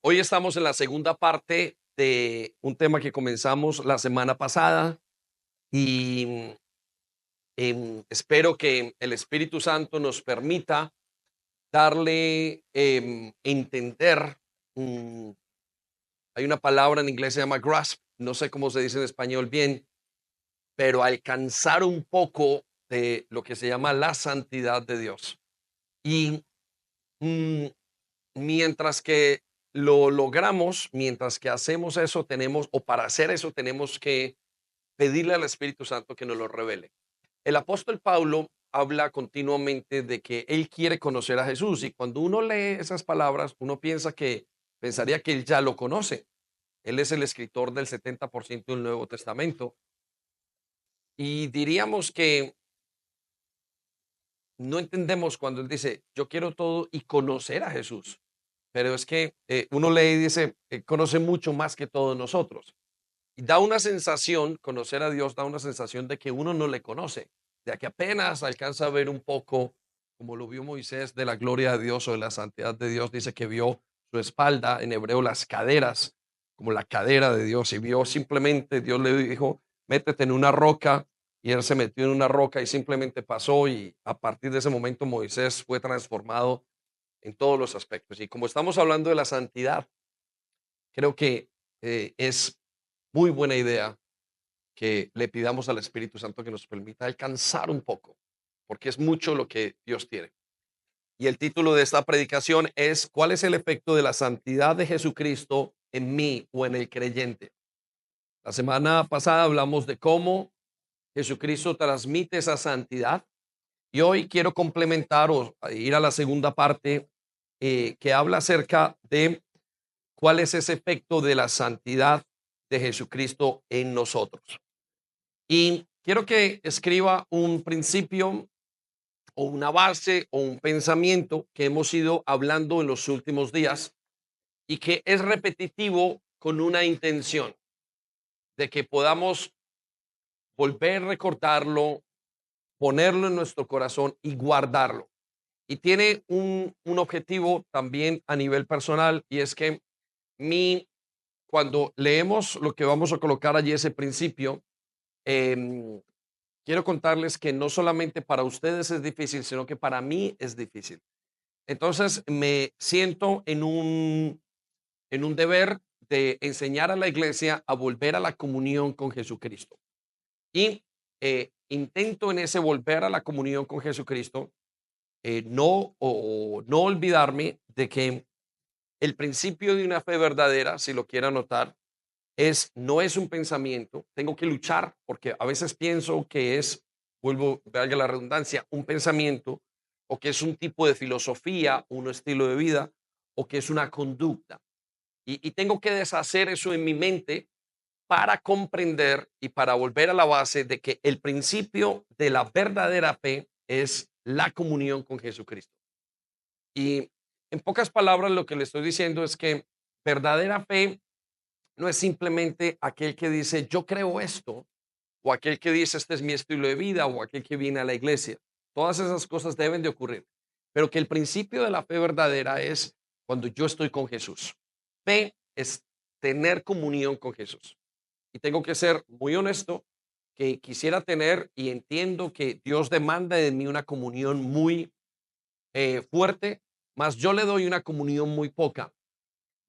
Hoy estamos en la segunda parte de un tema que comenzamos la semana pasada y espero que el Espíritu Santo nos permita darle entender. mm, Hay una palabra en inglés se llama grasp, no sé cómo se dice en español bien, pero alcanzar un poco de lo que se llama la santidad de Dios. Y mm, mientras que lo logramos, mientras que hacemos eso, tenemos, o para hacer eso, tenemos que pedirle al Espíritu Santo que nos lo revele. El apóstol Pablo habla continuamente de que él quiere conocer a Jesús y cuando uno lee esas palabras, uno pensaría que él ya lo conoce. Él es el escritor del 70% del Nuevo Testamento y diríamos que no entendemos cuando él dice, yo quiero todo y conocer a Jesús. Pero es que uno lee y dice, conoce mucho más que todos nosotros. Y da una sensación, conocer a Dios da una sensación de que uno no le conoce, de que apenas alcanza a ver un poco, como lo vio Moisés, de la gloria de Dios o de la santidad de Dios. Dice que vio su espalda, en hebreo las caderas, como la cadera de Dios, y vio simplemente, Dios le dijo, métete en una roca, y él se metió en una roca y simplemente pasó, y a partir de ese momento Moisés fue transformado en todos los aspectos. Y como estamos hablando de la santidad, creo que es muy buena idea que le pidamos al Espíritu Santo que nos permita alcanzar un poco, porque es mucho lo que Dios tiene. Y el título de esta predicación es ¿cuál es el efecto de la santidad de Jesucristo en mí o en el creyente? La semana pasada hablamos de cómo Jesucristo transmite esa santidad y hoy quiero complementar o ir a la segunda parte que habla acerca de cuál es ese efecto de la santidad de Jesucristo en nosotros. Y quiero que escriba un principio o una base o un pensamiento que hemos ido hablando en los últimos días y que es repetitivo con una intención de que podamos volver a recordarlo, ponerlo en nuestro corazón y guardarlo. Y tiene un objetivo también a nivel personal y es que mi, cuando leemos lo que vamos a colocar allí, ese principio, em, quiero contarles que no solamente para ustedes es difícil, sino que para mí es difícil. Entonces me siento en un deber de enseñar a la iglesia a volver a la comunión con Jesucristo. Y intento en ese volver a la comunión con Jesucristo no olvidarme de que el principio de una fe verdadera, si lo quiera anotar, no es un pensamiento, tengo que luchar porque a veces pienso que es, vuelvo, valga la redundancia, un pensamiento o que es un tipo de filosofía, un estilo de vida o que es una conducta. Y tengo que deshacer eso en mi mente para comprender y para volver a la base de que el principio de la verdadera fe es la comunión con Jesucristo. Y en pocas palabras lo que le estoy diciendo es que verdadera fe no es simplemente aquel que dice, yo creo esto, o aquel que dice, este es mi estilo de vida, o aquel que viene a la iglesia. Todas esas cosas deben de ocurrir. Pero que el principio de la fe verdadera es cuando yo estoy con Jesús. Fe es tener comunión con Jesús. Y tengo que ser muy honesto que quisiera tener y entiendo que Dios demanda de mí una comunión muy fuerte, mas yo le doy una comunión muy poca.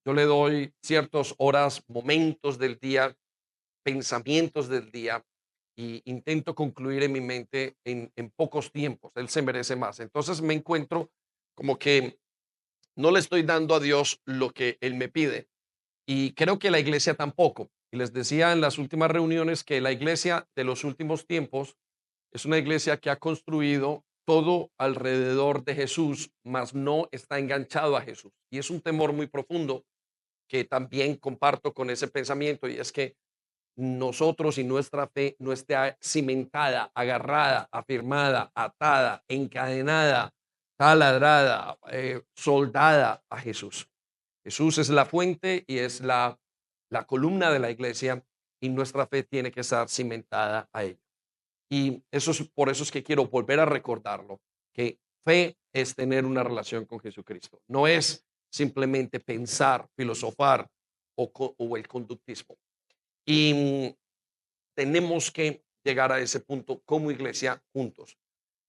Yo le doy ciertas horas, momentos del día, pensamientos del día y intento concluir en mi mente en pocos tiempos. Él se merece más. Entonces me encuentro como que no le estoy dando a Dios lo que Él me pide. Y creo que la iglesia tampoco. Y les decía en las últimas reuniones que la iglesia de los últimos tiempos es una iglesia que ha construido todo alrededor de Jesús, mas no está enganchado a Jesús. Y es un temor muy profundo que también comparto con ese pensamiento y es que nosotros y nuestra fe no esté cimentada, agarrada, afirmada, atada, encadenada, taladrada, soldada a Jesús. Jesús es la fuente y es la columna de la iglesia y nuestra fe tiene que estar cimentada a él. Y eso es por eso es que quiero volver a recordarlo, que fe es tener una relación con Jesucristo. No es simplemente pensar, filosofar o el conductismo. Y tenemos que llegar a ese punto como iglesia juntos.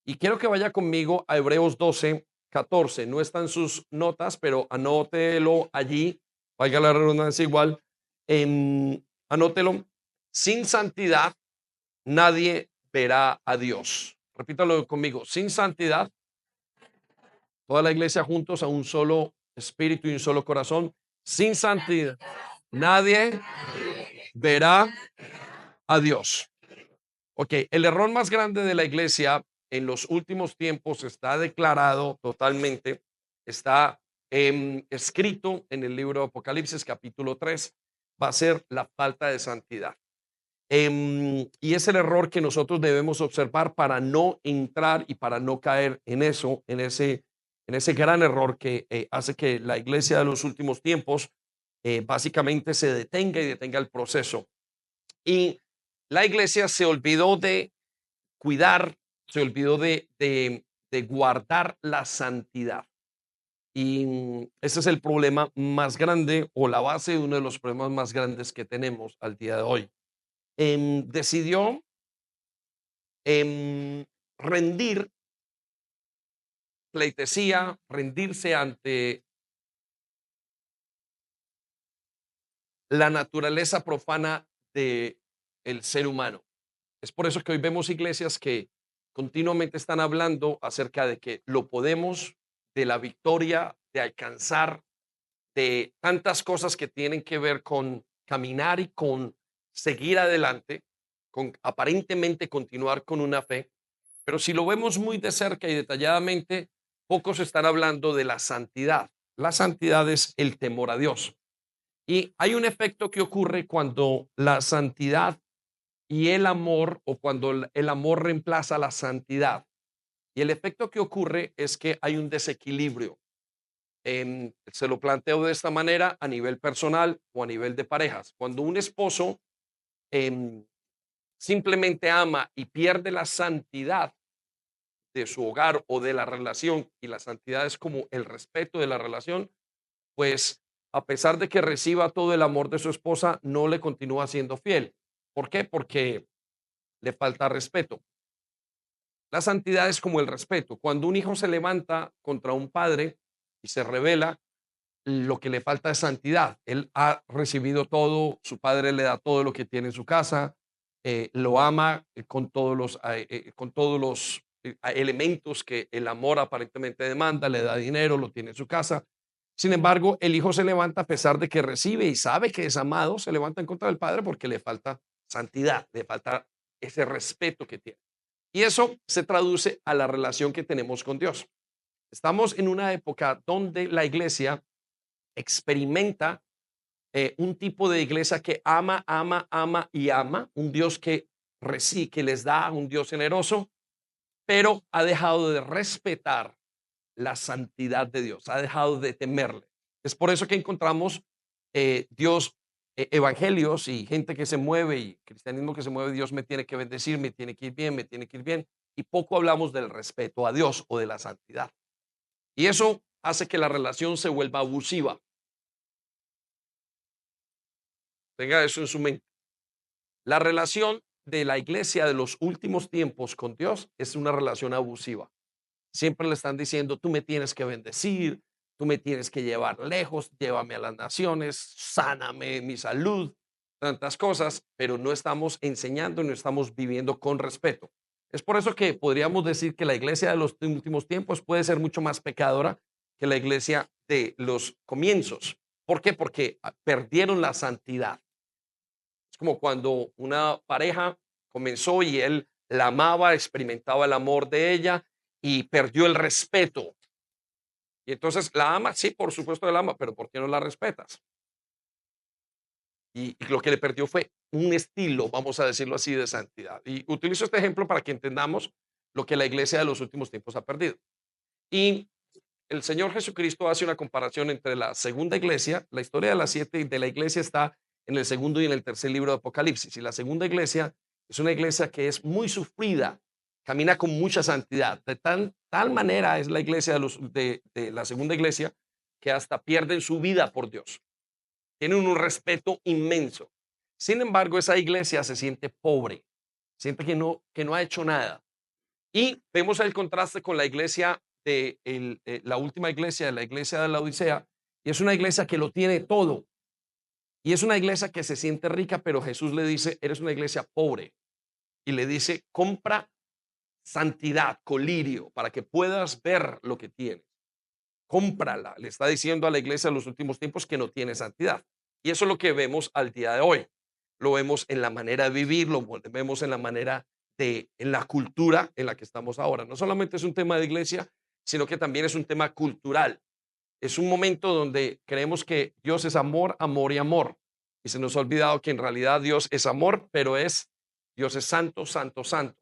Y quiero que vaya conmigo a Hebreos 12:14. No están sus notas, pero anótelo allí. Valga la redundancia igual. Anótelo. Sin santidad nadie verá a Dios. Repítalo conmigo. Sin santidad, toda la iglesia juntos a un solo espíritu y un solo corazón. Sin santidad nadie verá a Dios. Ok, el error más grande de la iglesia en los últimos tiempos está declarado totalmente, está escrito en el libro de Apocalipsis capítulo 3, va a ser la falta de santidad. Y es el error que nosotros debemos observar para no entrar y para no caer en eso, en ese gran error que hace que la iglesia de los últimos tiempos básicamente se detenga y detenga el proceso. Y la iglesia se olvidó de cuidar, se olvidó de guardar la santidad. Y ese es el problema más grande o la base de uno de los problemas más grandes que tenemos al día de hoy. Decidió em, rendir pleitesía, rendirse ante la naturaleza profana de el ser humano. Es por eso que hoy vemos iglesias que continuamente están hablando acerca de que lo podemos, de la victoria, de alcanzar, de tantas cosas que tienen que ver con caminar y con seguir adelante, con aparentemente continuar con una fe. Pero si lo vemos muy de cerca y detalladamente, pocos están hablando de la santidad. La santidad es el temor a Dios. Y hay un efecto que ocurre cuando la santidad y el amor o cuando el amor reemplaza la santidad. Y el efecto que ocurre es que hay un desequilibrio. Se lo planteo de esta manera a nivel personal o a nivel de parejas. Cuando un esposo em, simplemente ama y pierde la santidad de su hogar o de la relación, y la santidad es como el respeto de la relación, pues a pesar de que reciba todo el amor de su esposa, no le continúa siendo fiel. ¿Por qué? Porque le falta respeto. La santidad es como el respeto. Cuando un hijo se levanta contra un padre y se revela, lo que le falta es santidad. Él ha recibido todo, su padre le da todo lo que tiene en su casa, lo ama con todos los elementos que el amor aparentemente demanda, le da dinero, lo tiene en su casa. Sin embargo, el hijo se levanta a pesar de que recibe y sabe que es amado, se levanta en contra del padre porque le falta santidad, le falta ese respeto que tiene. Y eso se traduce a la relación que tenemos con Dios. Estamos en una época donde la iglesia experimenta un tipo de iglesia que ama, ama, ama y ama, un Dios que recibe, que les da, un Dios generoso, pero ha dejado de respetar la santidad de Dios, ha dejado de temerle. Es por eso que encontramos Dios, evangelios y gente que se mueve y cristianismo que se mueve, Dios me tiene que bendecir, me tiene que ir bien, me tiene que ir bien, y poco hablamos del respeto a Dios o de la santidad. Y eso hace que la relación se vuelva abusiva. Tenga eso en su mente. La relación de la iglesia de los últimos tiempos con Dios es una relación abusiva. Siempre le están diciendo, tú me tienes que bendecir, tú me tienes que llevar lejos, llévame a las naciones, sáname mi salud, tantas cosas, pero no estamos enseñando, no estamos viviendo con respeto. Es por eso que podríamos decir que la iglesia de los últimos tiempos puede ser mucho más pecadora que la iglesia de los comienzos. ¿Por qué? Porque perdieron la santidad. Es como cuando una pareja comenzó y él la amaba, experimentaba el amor de ella y perdió el respeto. Y entonces la ama, sí, por supuesto la ama, pero ¿por qué no la respetas? Y lo que le perdió fue un estilo, vamos a decirlo así, de santidad. Y utilizo este ejemplo para que entendamos lo que la iglesia de los últimos tiempos ha perdido. Y el Señor Jesucristo hace una comparación entre la segunda iglesia, la historia de las siete de la iglesia está en el segundo y en el tercer libro de Apocalipsis. Y la segunda iglesia es una iglesia que es muy sufrida, camina con mucha santidad. De tal manera es la iglesia de la segunda iglesia que hasta pierden su vida por Dios. Tienen un respeto inmenso. Sin embargo, esa iglesia se siente pobre, siente que no ha hecho nada. Y vemos el contraste con la iglesia la última iglesia, la iglesia de la Odisea, y es una iglesia que lo tiene todo. Y es una iglesia que se siente rica, pero Jesús le dice, eres una iglesia pobre. Y le dice, compra santidad, colirio, para que puedas ver lo que tienes. Cómprala. Le está diciendo a la iglesia de los últimos tiempos que no tiene santidad. Y eso es lo que vemos al día de hoy. Lo vemos en la manera de vivir, lo vemos en la manera en la cultura en la que estamos ahora. No solamente es un tema de iglesia, sino que también es un tema cultural. Es un momento donde creemos que Dios es amor, amor y amor. Y se nos ha olvidado que en realidad Dios es amor, pero Dios es santo, santo, santo.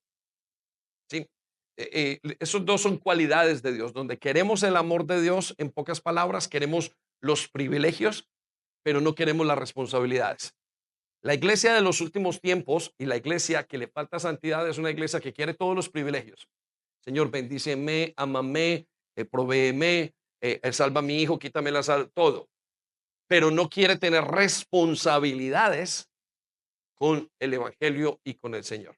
¿Sí? Esos dos son cualidades de Dios, donde queremos el amor de Dios, en pocas palabras, queremos los privilegios, pero no queremos las responsabilidades. La iglesia de los últimos tiempos y la iglesia que le falta santidad es una iglesia que quiere todos los privilegios. Señor, bendíceme, ámame, provéeme, salva a mi hijo, quítame la sal, todo. Pero no quiere tener responsabilidades con el evangelio y con el Señor.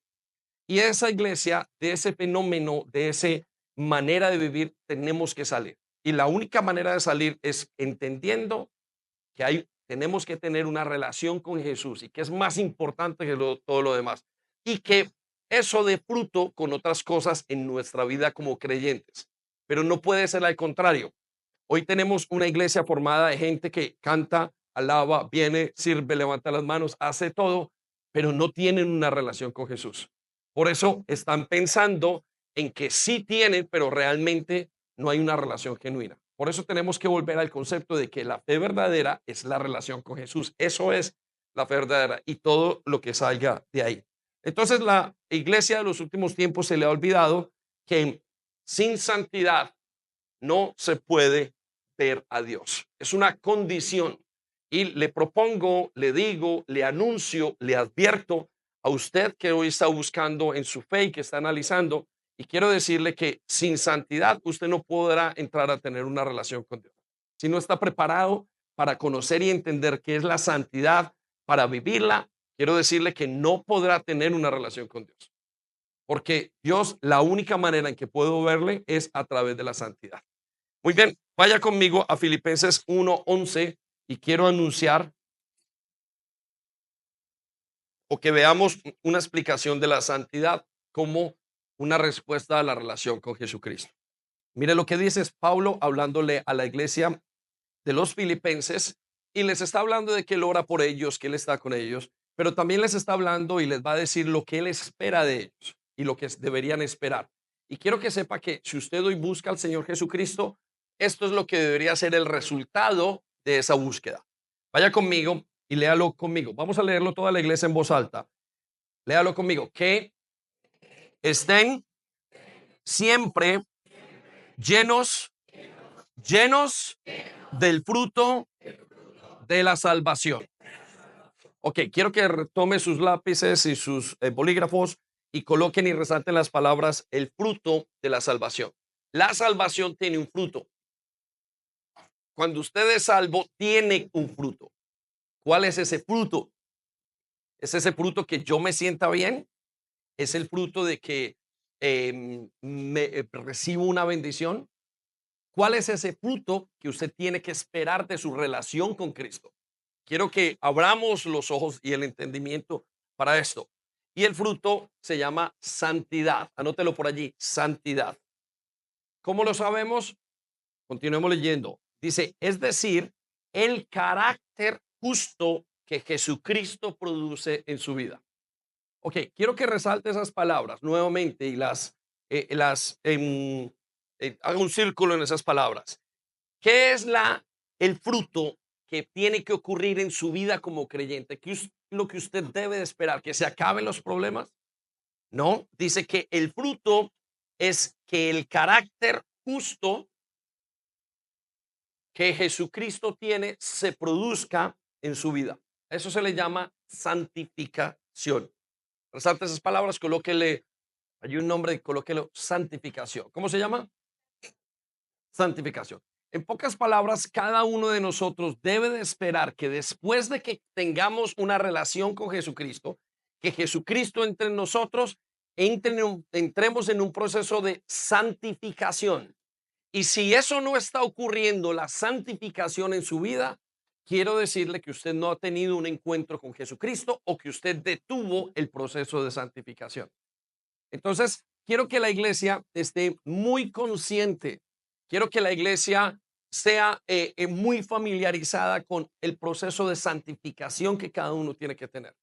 Y esa iglesia, de ese fenómeno, de esa manera de vivir, tenemos que salir. Y la única manera de salir es entendiendo que tenemos que tener una relación con Jesús y que es más importante que todo lo demás. Y que eso dé fruto con otras cosas en nuestra vida como creyentes. Pero no puede ser al contrario. Hoy tenemos una iglesia formada de gente que canta, alaba, viene, sirve, levanta las manos, hace todo, pero no tienen una relación con Jesús. Por eso están pensando en que sí tienen, pero realmente no hay una relación genuina. Por eso tenemos que volver al concepto de que la fe verdadera es la relación con Jesús. Eso es la fe verdadera y todo lo que salga de ahí. Entonces la iglesia de los últimos tiempos se le ha olvidado que sin santidad no se puede ver a Dios. Es una condición. Y le propongo, le digo, le anuncio, le advierto a usted que hoy está buscando en su fe y que está analizando. Y quiero decirle que sin santidad usted no podrá entrar a tener una relación con Dios. Si no está preparado para conocer y entender qué es la santidad, para vivirla, quiero decirle que no podrá tener una relación con Dios. Porque Dios, la única manera en que puedo verle es a través de la santidad. Muy bien, vaya conmigo a Filipenses 1:11 y quiero anunciar o que veamos una explicación de la santidad como una respuesta a la relación con Jesucristo. Mire lo que dice es Pablo hablándole a la iglesia de los filipenses y les está hablando de que él ora por ellos, que él está con ellos, pero también les está hablando y les va a decir lo que él espera de ellos y lo que deberían esperar. Y quiero que sepa que si usted hoy busca al Señor Jesucristo, esto es lo que debería ser el resultado de esa búsqueda. Vaya conmigo y léalo conmigo. Vamos a leerlo toda la iglesia en voz alta. Léalo conmigo. Que estén siempre llenos, llenos del fruto de la salvación. Ok, quiero que retome sus lápices y sus bolígrafos y coloquen y resalten las palabras el fruto de la salvación. La salvación tiene un fruto. Cuando usted es salvo, tiene un fruto. ¿Cuál es ese fruto? ¿Es ese fruto que yo me sienta bien? ¿Es el fruto de que recibo una bendición? ¿Cuál es ese fruto que usted tiene que esperar de su relación con Cristo? Quiero que abramos los ojos y el entendimiento para esto. Y el fruto se llama santidad. Anótelo por allí, santidad. ¿Cómo lo sabemos? Continuemos leyendo. Dice, es decir, el carácter justo que Jesucristo produce en su vida. Ok, quiero que resalte esas palabras nuevamente y haga un círculo en esas palabras. ¿Qué es el fruto que tiene que ocurrir en su vida como creyente? ¿Qué es lo que usted debe de esperar? ¿Que se acaben los problemas? No, dice que el fruto es que el carácter justo que Jesucristo tiene se produzca en su vida. Eso se le llama santificación. Resalte esas palabras, colóquele, hay un nombre, colóquelo santificación. ¿Cómo se llama? Santificación. En pocas palabras, cada uno de nosotros debe de esperar que después de que tengamos una relación con Jesucristo, que Jesucristo entre en nosotros, entremos en un proceso de santificación. Y si eso no está ocurriendo, la santificación en su vida, quiero decirle que usted no ha tenido un encuentro con Jesucristo o que usted detuvo el proceso de santificación. Entonces, quiero que la iglesia esté muy consciente, quiero que la iglesia sea muy familiarizada con el proceso de santificación que cada uno tiene que tener,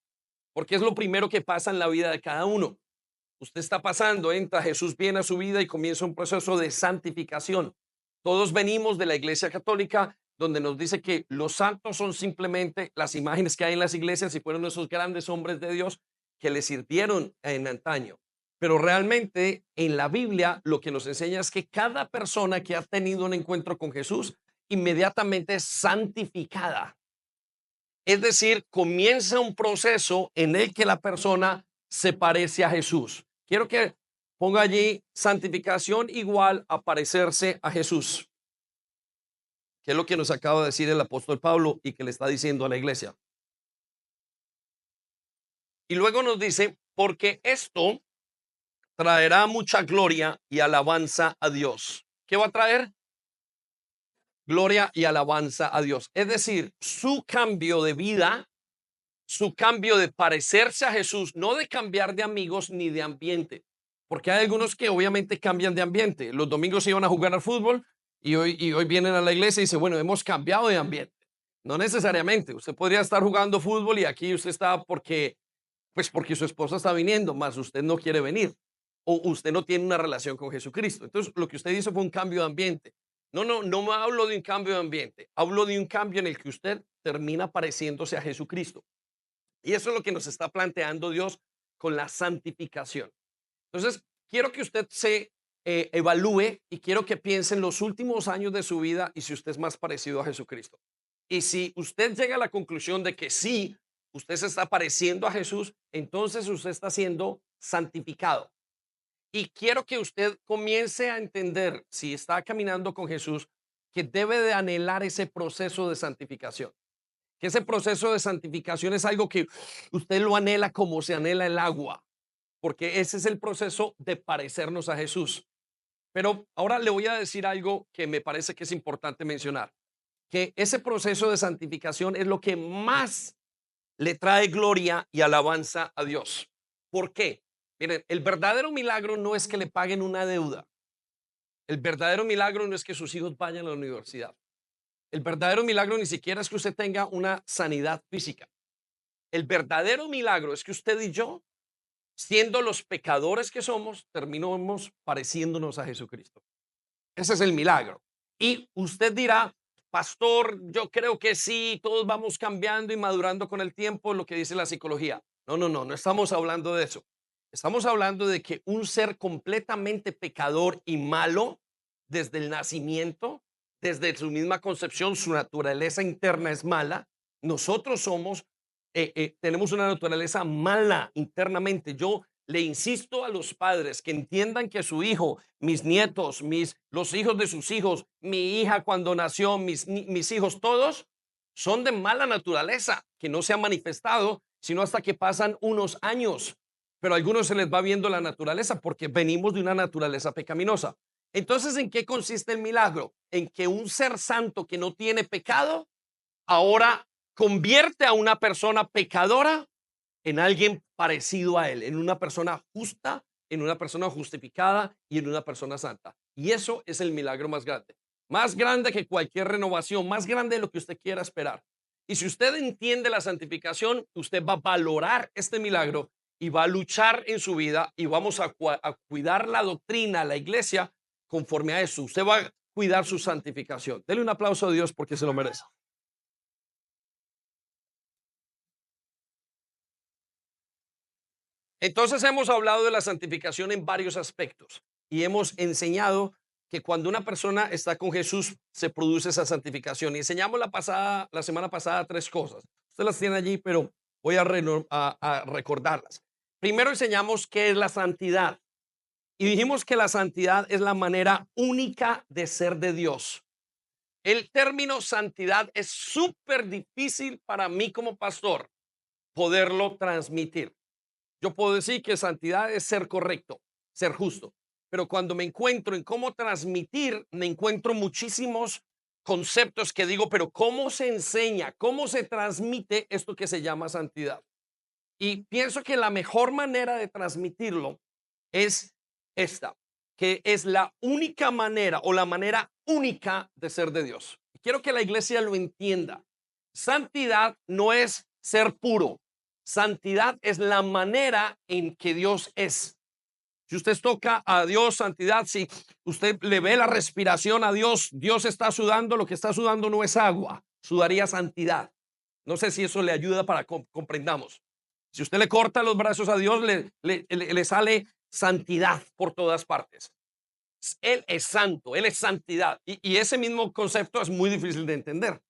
porque es lo primero que pasa en la vida de cada uno. Usted está pasando, entra, Jesús viene a su vida y comienza un proceso de santificación. Todos venimos de la Iglesia Católica, donde nos dice que los santos son simplemente las imágenes que hay en las iglesias y fueron esos grandes hombres de Dios que le sirvieron en antaño. Pero realmente en la Biblia lo que nos enseña es que cada persona que ha tenido un encuentro con Jesús inmediatamente es santificada. Es decir, comienza un proceso en el que la persona se parece a Jesús. Quiero que ponga allí santificación igual a parecerse a Jesús, que es lo que nos acaba de decir el apóstol Pablo y que le está diciendo a la iglesia. Y luego nos dice, porque esto traerá mucha gloria y alabanza a Dios. ¿Qué va a traer? Gloria y alabanza a Dios. Es decir, su cambio de vida, su cambio de parecerse a Jesús, no de cambiar de amigos ni de ambiente, porque hay algunos que obviamente cambian de ambiente. Los domingos iban a jugar al fútbol y hoy vienen a la iglesia y dicen, bueno, hemos cambiado de ambiente. No necesariamente. Usted podría estar jugando fútbol y aquí usted está porque su esposa está viniendo, más usted no quiere venir o usted no tiene una relación con Jesucristo. Entonces, lo que usted hizo fue un cambio de ambiente. No, no, no me hablo de un cambio de ambiente. Hablo de un cambio en el que usted termina pareciéndose a Jesucristo. Y eso es lo que nos está planteando Dios con la santificación. Entonces, quiero que usted se evalúe y quiero que piense en los últimos años de su vida y si usted es más parecido a Jesucristo. Y si usted llega a la conclusión de que sí, usted se está pareciendo a Jesús, entonces usted está siendo santificado. Y quiero que usted comience a entender, si está caminando con Jesús, que debe de anhelar ese proceso de santificación, que ese proceso de santificación es algo que usted lo anhela como se anhela el agua, porque ese es el proceso de parecernos a Jesús. Pero ahora le voy a decir algo que me parece que es importante mencionar, que ese proceso de santificación es lo que más le trae gloria y alabanza a Dios. ¿Por qué? Miren, el verdadero milagro no es que le paguen una deuda. El verdadero milagro no es que sus hijos vayan a la universidad. El verdadero milagro ni siquiera es que usted tenga una sanidad física. El verdadero milagro es que usted y yo, siendo los pecadores que somos, terminamos pareciéndonos a Jesucristo. Ese es el milagro. Y usted dirá, pastor, yo creo que sí, todos vamos cambiando y madurando con el tiempo, lo que dice la psicología. No, no, no, no estamos hablando de eso. Estamos hablando de que un ser completamente pecador y malo desde el nacimiento, desde su misma concepción, su naturaleza interna es mala. Nosotros tenemos una naturaleza mala internamente. Yo le insisto a los padres que entiendan que su hijo, mis nietos, los hijos de sus hijos, mi hija cuando nació, mis hijos, todos son de mala naturaleza, que no se ha manifestado, sino hasta que pasan unos años. Pero a algunos se les va viendo la naturaleza porque venimos de una naturaleza pecaminosa. Entonces, ¿en qué consiste el milagro? En que un ser santo que no tiene pecado, ahora convierte a una persona pecadora en alguien parecido a él, en una persona justa, en una persona justificada y en una persona santa. Y eso es el milagro más grande que cualquier renovación, más grande de lo que usted quiera esperar. Y si usted entiende la santificación, usted va a valorar este milagro y va a luchar en su vida y vamos a cuidar la doctrina, la iglesia, conforme a eso. Usted va a cuidar su santificación. Dele un aplauso a Dios porque se lo merece. Entonces hemos hablado de la santificación en varios aspectos y hemos enseñado que cuando una persona está con Jesús se produce esa santificación. Y enseñamos la semana pasada tres cosas. Usted las tiene allí, pero voy a recordarlas. Primero enseñamos qué es la santidad y dijimos que la santidad es la manera única de ser de Dios. El término santidad es súper difícil para mí como pastor poderlo transmitir. Yo puedo decir que santidad es ser correcto, ser justo, pero cuando me encuentro en cómo transmitir, me encuentro muchísimos conceptos que digo, pero ¿cómo se enseña? ¿Cómo se transmite esto que se llama santidad? Y pienso que la mejor manera de transmitirlo es esta, que es la única manera o la manera única de ser de Dios. Quiero que la iglesia lo entienda. Santidad no es ser puro. Santidad es la manera en que Dios es. Si usted toca a Dios, santidad, si usted le ve la respiración a Dios, Dios está sudando, lo que está sudando no es agua, sudaría santidad. No sé si eso le ayuda para que comprendamos. Si usted le corta los brazos a Dios, le sale santidad por todas partes. Él es santo, Él es santidad. Y ese mismo concepto es muy difícil de entender,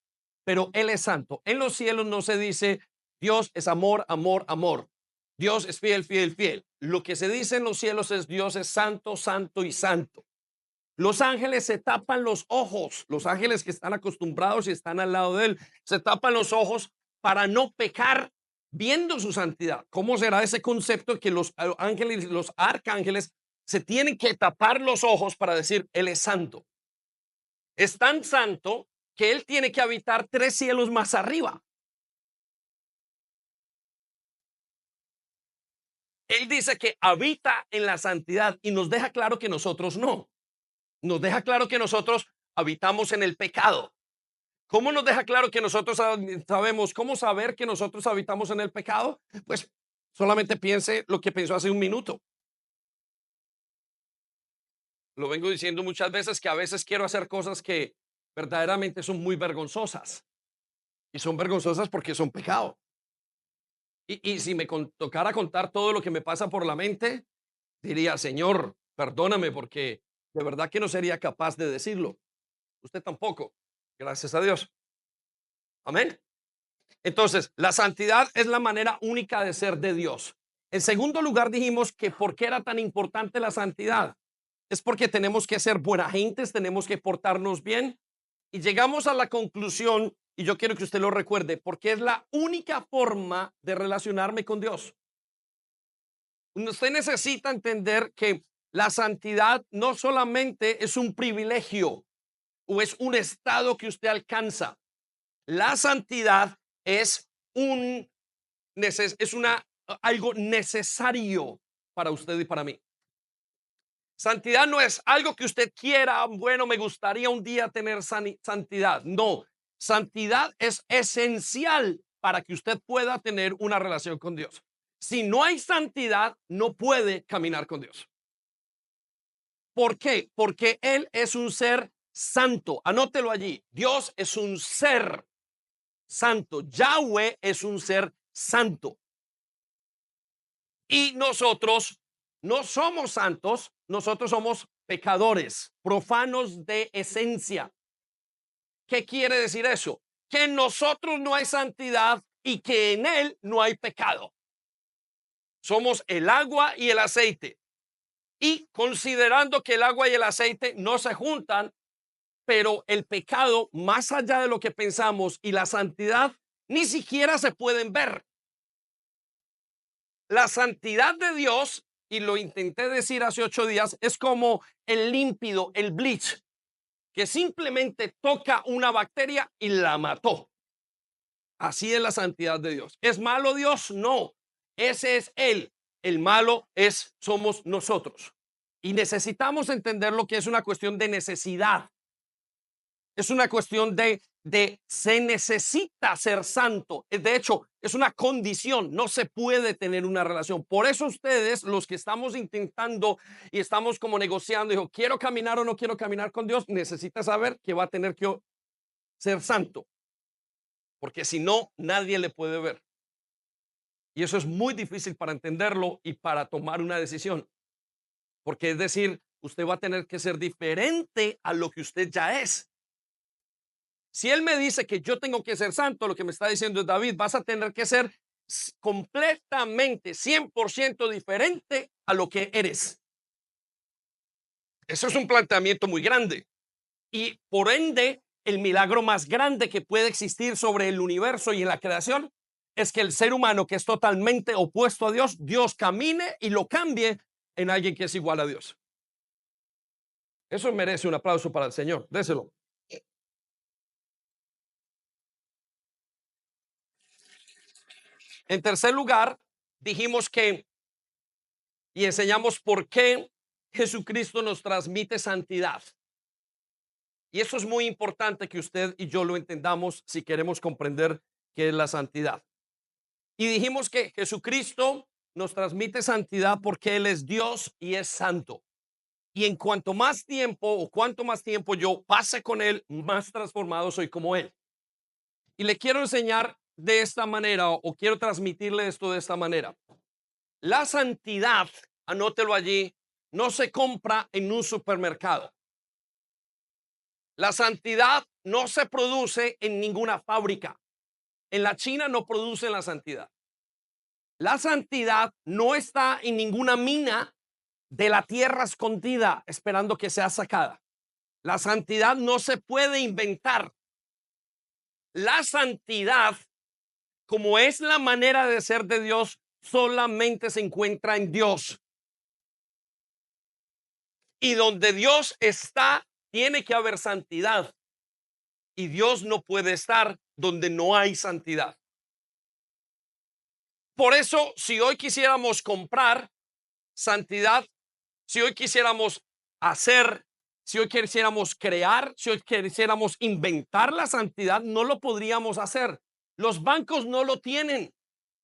pero Él es santo. En los cielos no se dice Dios es amor, amor, amor. Dios es fiel, fiel, fiel. Lo que se dice en los cielos es Dios es santo, santo y santo. Los ángeles se tapan los ojos, los ángeles que están acostumbrados y están al lado de Él, se tapan los ojos para no pecar viendo su santidad. ¿Cómo será ese concepto que los ángeles, los arcángeles se tienen que tapar los ojos para decir Él es santo? Es tan santo que Él tiene que habitar 3 cielos más arriba. Él dice que habita en la santidad y nos deja claro que nosotros no. Nos deja claro que nosotros habitamos en el pecado. ¿Cómo nos deja claro que nosotros sabemos? ¿Cómo saber que nosotros habitamos en el pecado? Pues solamente piense lo que pensó hace un minuto. Lo vengo diciendo muchas veces que a veces quiero hacer cosas que verdaderamente son muy vergonzosas. Y son vergonzosas porque son pecado. Y si me tocara contar todo lo que me pasa por la mente, diría, Señor, perdóname porque de verdad que no sería capaz de decirlo. Usted tampoco. Gracias a Dios. Amén. Entonces, la santidad es la manera única de ser de Dios. En segundo lugar, dijimos que por qué era tan importante la santidad. Es porque tenemos que ser buena gentes, tenemos que portarnos bien. Y llegamos a la conclusión, y yo quiero que usted lo recuerde, porque es la única forma de relacionarme con Dios. Usted necesita entender que la santidad no solamente es un privilegio o es un estado que usted alcanza. La santidad es algo necesario para usted y para mí. Santidad no es algo que usted quiera, bueno, me gustaría un día tener santidad. No, santidad es esencial para que usted pueda tener una relación con Dios. Si no hay santidad, no puede caminar con Dios. ¿Por qué? Porque Él es un ser santo. Anótelo allí. Dios es un ser santo. Yahweh es un ser santo. Y nosotros no somos santos, nosotros somos pecadores, profanos de esencia. ¿Qué quiere decir eso? Que en nosotros no hay santidad y que en Él no hay pecado. Somos el agua y el aceite. Y considerando que el agua y el aceite no se juntan, pero el pecado, más allá de lo que pensamos, y la santidad, ni siquiera se pueden ver. La santidad de Dios, y lo intenté decir hace 8 días, es como el límpido, el bleach, que simplemente toca una bacteria y la mató. Así es la santidad de Dios. ¿Es malo Dios? No. Ese es Él. El malo somos nosotros. Y necesitamos entender lo que es una cuestión de necesidad. Es una cuestión de se necesita ser santo. De hecho, es una condición. No se puede tener una relación. Por eso ustedes, los que estamos intentando y estamos como negociando, dijo, quiero caminar o no quiero caminar con Dios, necesita saber que va a tener que ser santo. Porque si no, nadie le puede ver. Y eso es muy difícil para entenderlo y para tomar una decisión. Porque es decir, usted va a tener que ser diferente a lo que usted ya es. Si él me dice que yo tengo que ser santo, lo que me está diciendo es, David, vas a tener que ser completamente, 100% diferente a lo que eres. Eso es un planteamiento muy grande. Y por ende, el milagro más grande que puede existir sobre el universo y en la creación es que el ser humano que es totalmente opuesto a Dios, Dios camine y lo cambie en alguien que es igual a Dios. Eso merece un aplauso para el Señor. Déselo. En tercer lugar, dijimos que y enseñamos por qué Jesucristo nos transmite santidad. Y eso es muy importante que usted y yo lo entendamos si queremos comprender qué es la santidad. Y dijimos que Jesucristo nos transmite santidad porque Él es Dios y es santo. Y en cuanto más tiempo o cuanto más tiempo yo pase con Él, más transformado soy como Él. Y le quiero enseñar de esta manera o quiero transmitirle esto de esta manera. La santidad, anótelo allí, no se compra en un supermercado. La santidad no se produce en ninguna fábrica. En la China no producen la santidad. La santidad no está en ninguna mina de la tierra escondida esperando que sea sacada. La santidad no se puede inventar. La santidad, como es la manera de ser de Dios, solamente se encuentra en Dios. Y donde Dios está, tiene que haber santidad. Y Dios no puede estar donde no hay santidad. Por eso, si hoy quisiéramos comprar santidad, si hoy quisiéramos hacer, si hoy quisiéramos crear, si hoy quisiéramos inventar la santidad, no lo podríamos hacer. Los bancos no lo tienen.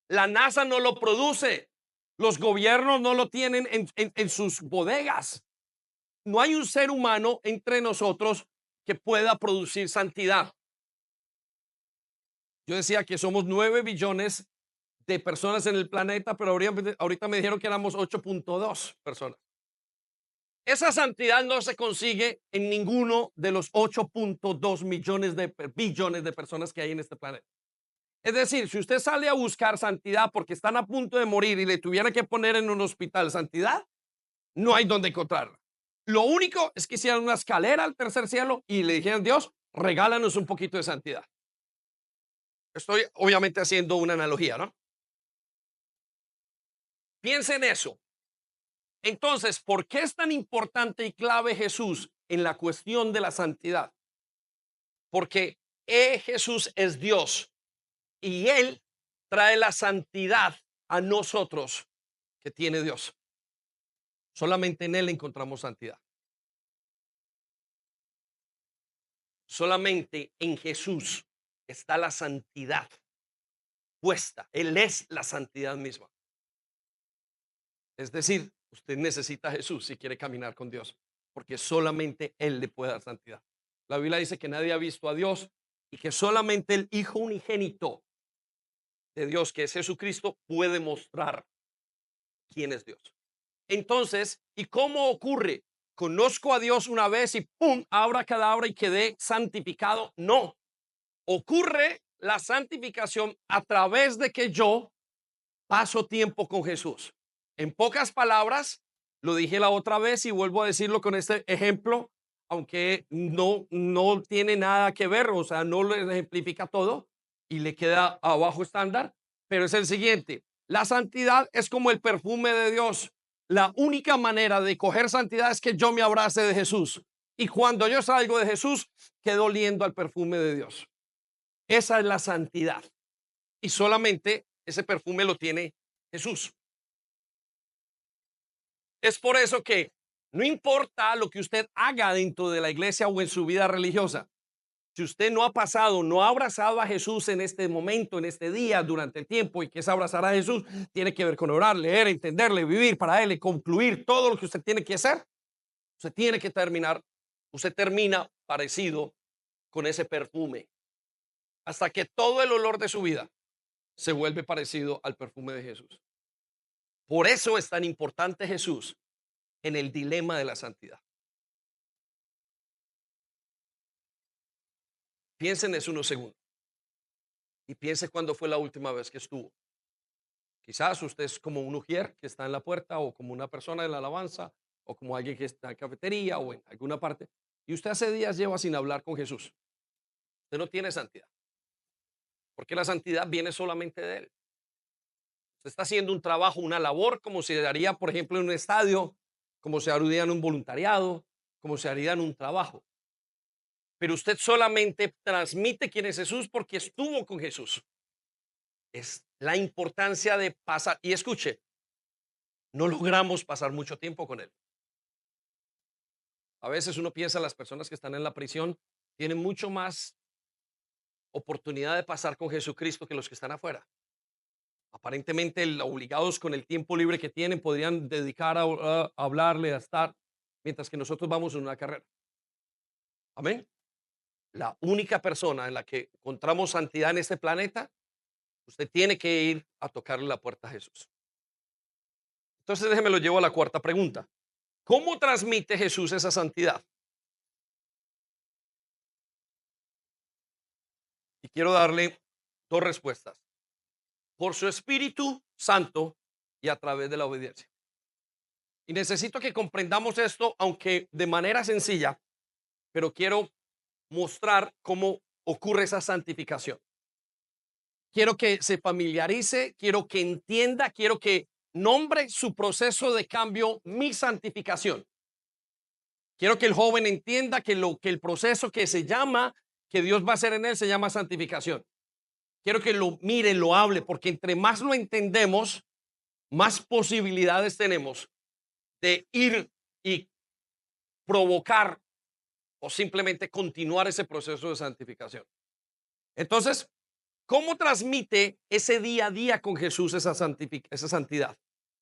La NASA no lo produce. Los gobiernos no lo tienen en sus bodegas. No hay un ser humano entre nosotros que pueda producir santidad. Yo decía que somos 9 billones de personas en el planeta, pero ahorita me dijeron que éramos 8.2 personas. Esa santidad no se consigue en ninguno de los 8.2 millones de billones de personas que hay en este planeta. Es decir, si usted sale a buscar santidad porque están a punto de morir y le tuvieran que poner en un hospital santidad, no hay donde encontrarla. Lo único es que hicieran una escalera al tercer cielo y le dijeran, Dios, regálanos un poquito de santidad. Estoy obviamente haciendo una analogía, ¿no? Piensa en eso. Entonces, ¿por qué es tan importante y clave Jesús en la cuestión de la santidad? Porque Jesús es Dios y Él trae la santidad a nosotros que tiene Dios. Solamente en Él encontramos santidad. Solamente en Jesús está la santidad puesta. Él es la santidad misma. Es decir, usted necesita a Jesús si quiere caminar con Dios, porque solamente Él le puede dar santidad. La Biblia dice que nadie ha visto a Dios y que solamente el Hijo unigénito de Dios, que es Jesucristo, puede mostrar quién es Dios. Entonces, ¿y cómo ocurre? ¿Conozco a Dios una vez y pum, abracadabra y quedé santificado? No. Ocurre la santificación a través de que yo paso tiempo con Jesús. En pocas palabras, lo dije la otra vez y vuelvo a decirlo con este ejemplo, aunque no tiene nada que ver, o sea, no lo ejemplifica todo y le queda a bajo estándar, pero es el siguiente. La santidad es como el perfume de Dios. La única manera de coger santidad es que yo me abrace de Jesús. Y cuando yo salgo de Jesús, quedo oliendo al perfume de Dios. Esa es la santidad. Y solamente ese perfume lo tiene Jesús. Es por eso que no importa lo que usted haga dentro de la iglesia o en su vida religiosa. Si usted no ha pasado, no ha abrazado a Jesús en este momento, en este día, durante el tiempo, y que es abrazar a Jesús, tiene que ver con orar, leer, entenderle, vivir para Él y concluir todo lo que usted tiene que hacer. Usted tiene que terminar, usted termina parecido con ese perfume, hasta que todo el olor de su vida se vuelve parecido al perfume de Jesús. Por eso es tan importante Jesús en el dilema de la santidad. Piensen en eso unos segundos y piense cuándo fue la última vez que estuvo. Quizás usted es como un ujier que está en la puerta o como una persona de la alabanza o como alguien que está en cafetería o en alguna parte y usted hace días lleva sin hablar con Jesús. Usted no tiene santidad, porque la santidad viene solamente de Él. Usted está haciendo un trabajo, una labor, como se haría, por ejemplo, en un estadio, como se haría en un voluntariado, como se haría en un trabajo. Pero usted solamente transmite quién es Jesús porque estuvo con Jesús. Es la importancia de pasar. Y escuche, no logramos pasar mucho tiempo con Él. A veces uno piensa las personas que están en la prisión tienen mucho más oportunidad de pasar con Jesucristo que los que están afuera. Aparentemente, obligados con el tiempo libre que tienen, podrían dedicar a hablarle, a estar, mientras que nosotros vamos en una carrera. Amén. La única persona en la que encontramos santidad en este planeta, usted tiene que ir a tocarle la puerta a Jesús. Entonces, déjeme lo llevo a la cuarta pregunta. ¿Cómo transmite Jesús esa santidad? Y quiero darle dos respuestas. Por su Espíritu Santo y a través de la obediencia. Y necesito que comprendamos esto, aunque de manera sencilla, pero quiero mostrar cómo ocurre esa santificación. Quiero que se familiarice, quiero que entienda, quiero que nombre su proceso de cambio, mi santificación. Quiero que el joven entienda que el proceso que se llama, que Dios va a hacer en él, se llama santificación. Quiero que lo mire, lo hable, porque entre más lo entendemos, más posibilidades tenemos de ir y provocar o simplemente continuar ese proceso de santificación. Entonces, ¿cómo transmite ese día a día con Jesús esa santidad?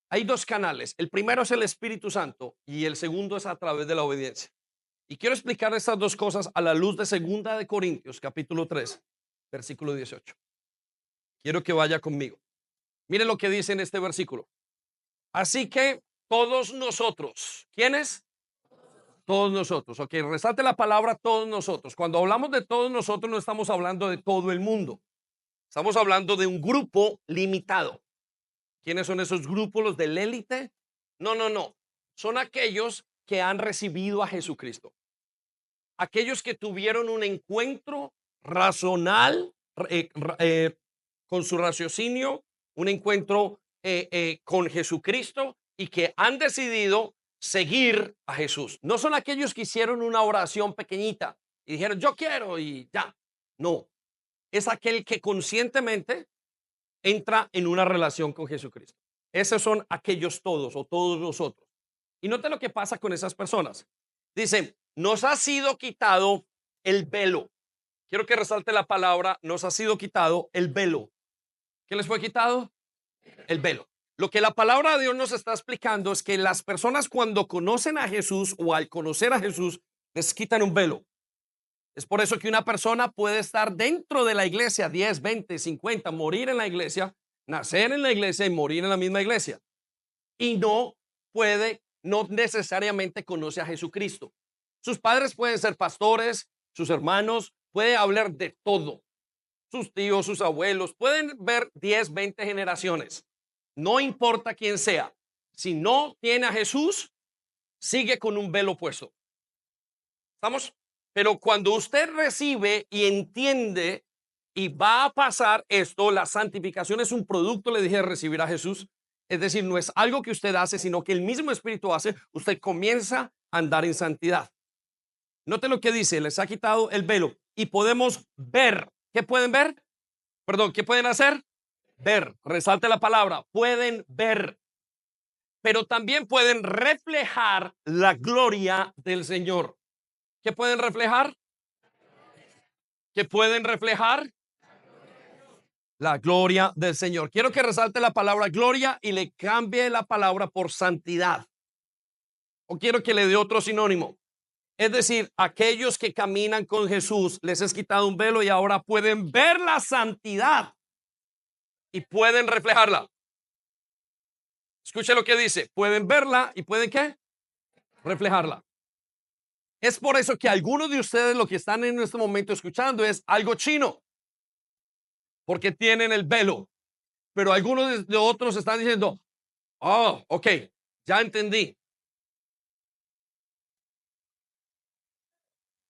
Hay dos canales. El primero es el Espíritu Santo y el segundo es a través de la obediencia. Y quiero explicar estas dos cosas a la luz de Segunda de Corintios, capítulo 3, versículo 18. Quiero que vaya conmigo. Mire lo que dice en este versículo. Así que todos nosotros, ¿quiénes? Todos nosotros. Ok, resalte la palabra todos nosotros. Cuando hablamos de todos nosotros, no estamos hablando de todo el mundo. Estamos hablando de un grupo limitado. ¿Quiénes son esos grupos? ¿Los del élite? No, no, no. Son aquellos que han recibido a Jesucristo. Aquellos que tuvieron un encuentro razonal con su raciocinio, un encuentro con Jesucristo y que han decidido seguir a Jesús. No son aquellos que hicieron una oración pequeñita y dijeron, yo quiero y ya. No, es aquel que conscientemente entra en una relación con Jesucristo. Esos son aquellos todos o todos nosotros. Y note lo que pasa con esas personas. Dicen, nos ha sido quitado el velo. Quiero que resalte la palabra, nos ha sido quitado el velo. ¿Qué les fue quitado? El velo. Lo que la palabra de Dios nos está explicando es que las personas cuando conocen a Jesús o al conocer a Jesús, les quitan un velo. Es por eso que una persona puede estar dentro de la iglesia 10, 20, 50, morir en la iglesia, nacer en la iglesia y morir en la misma iglesia. Y no necesariamente conoce a Jesucristo. Sus padres pueden ser pastores, sus hermanos, puede hablar de todo. Sus tíos, sus abuelos, pueden ver 10, 20 generaciones. No importa quién sea. Si no tiene a Jesús, sigue con un velo puesto. ¿Estamos? Pero cuando usted recibe y entiende y va a pasar esto, la santificación es un producto, le dije, de recibir a Jesús. Es decir, no es algo que usted hace, sino que el mismo Espíritu hace. Usted comienza a andar en santidad. Note lo que dice, les ha quitado el velo y podemos ver. ¿Qué pueden ver? Perdón, ¿qué pueden hacer? Ver. Resalte la palabra. Pueden ver. Pero también pueden reflejar la gloria del Señor. ¿Qué pueden reflejar? ¿Qué pueden reflejar? La gloria del Señor. Quiero que resalte la palabra gloria y le cambie la palabra por santidad. O quiero que le dé otro sinónimo. Es decir, aquellos que caminan con Jesús les es quitado un velo y ahora pueden ver la santidad y pueden reflejarla. Escuche lo que dice. Pueden verla y pueden ¿qué? Reflejarla. Es por eso que algunos de ustedes lo que están en este momento escuchando es algo chino, porque tienen el velo. Pero algunos de otros están diciendo, oh, ok, ya entendí.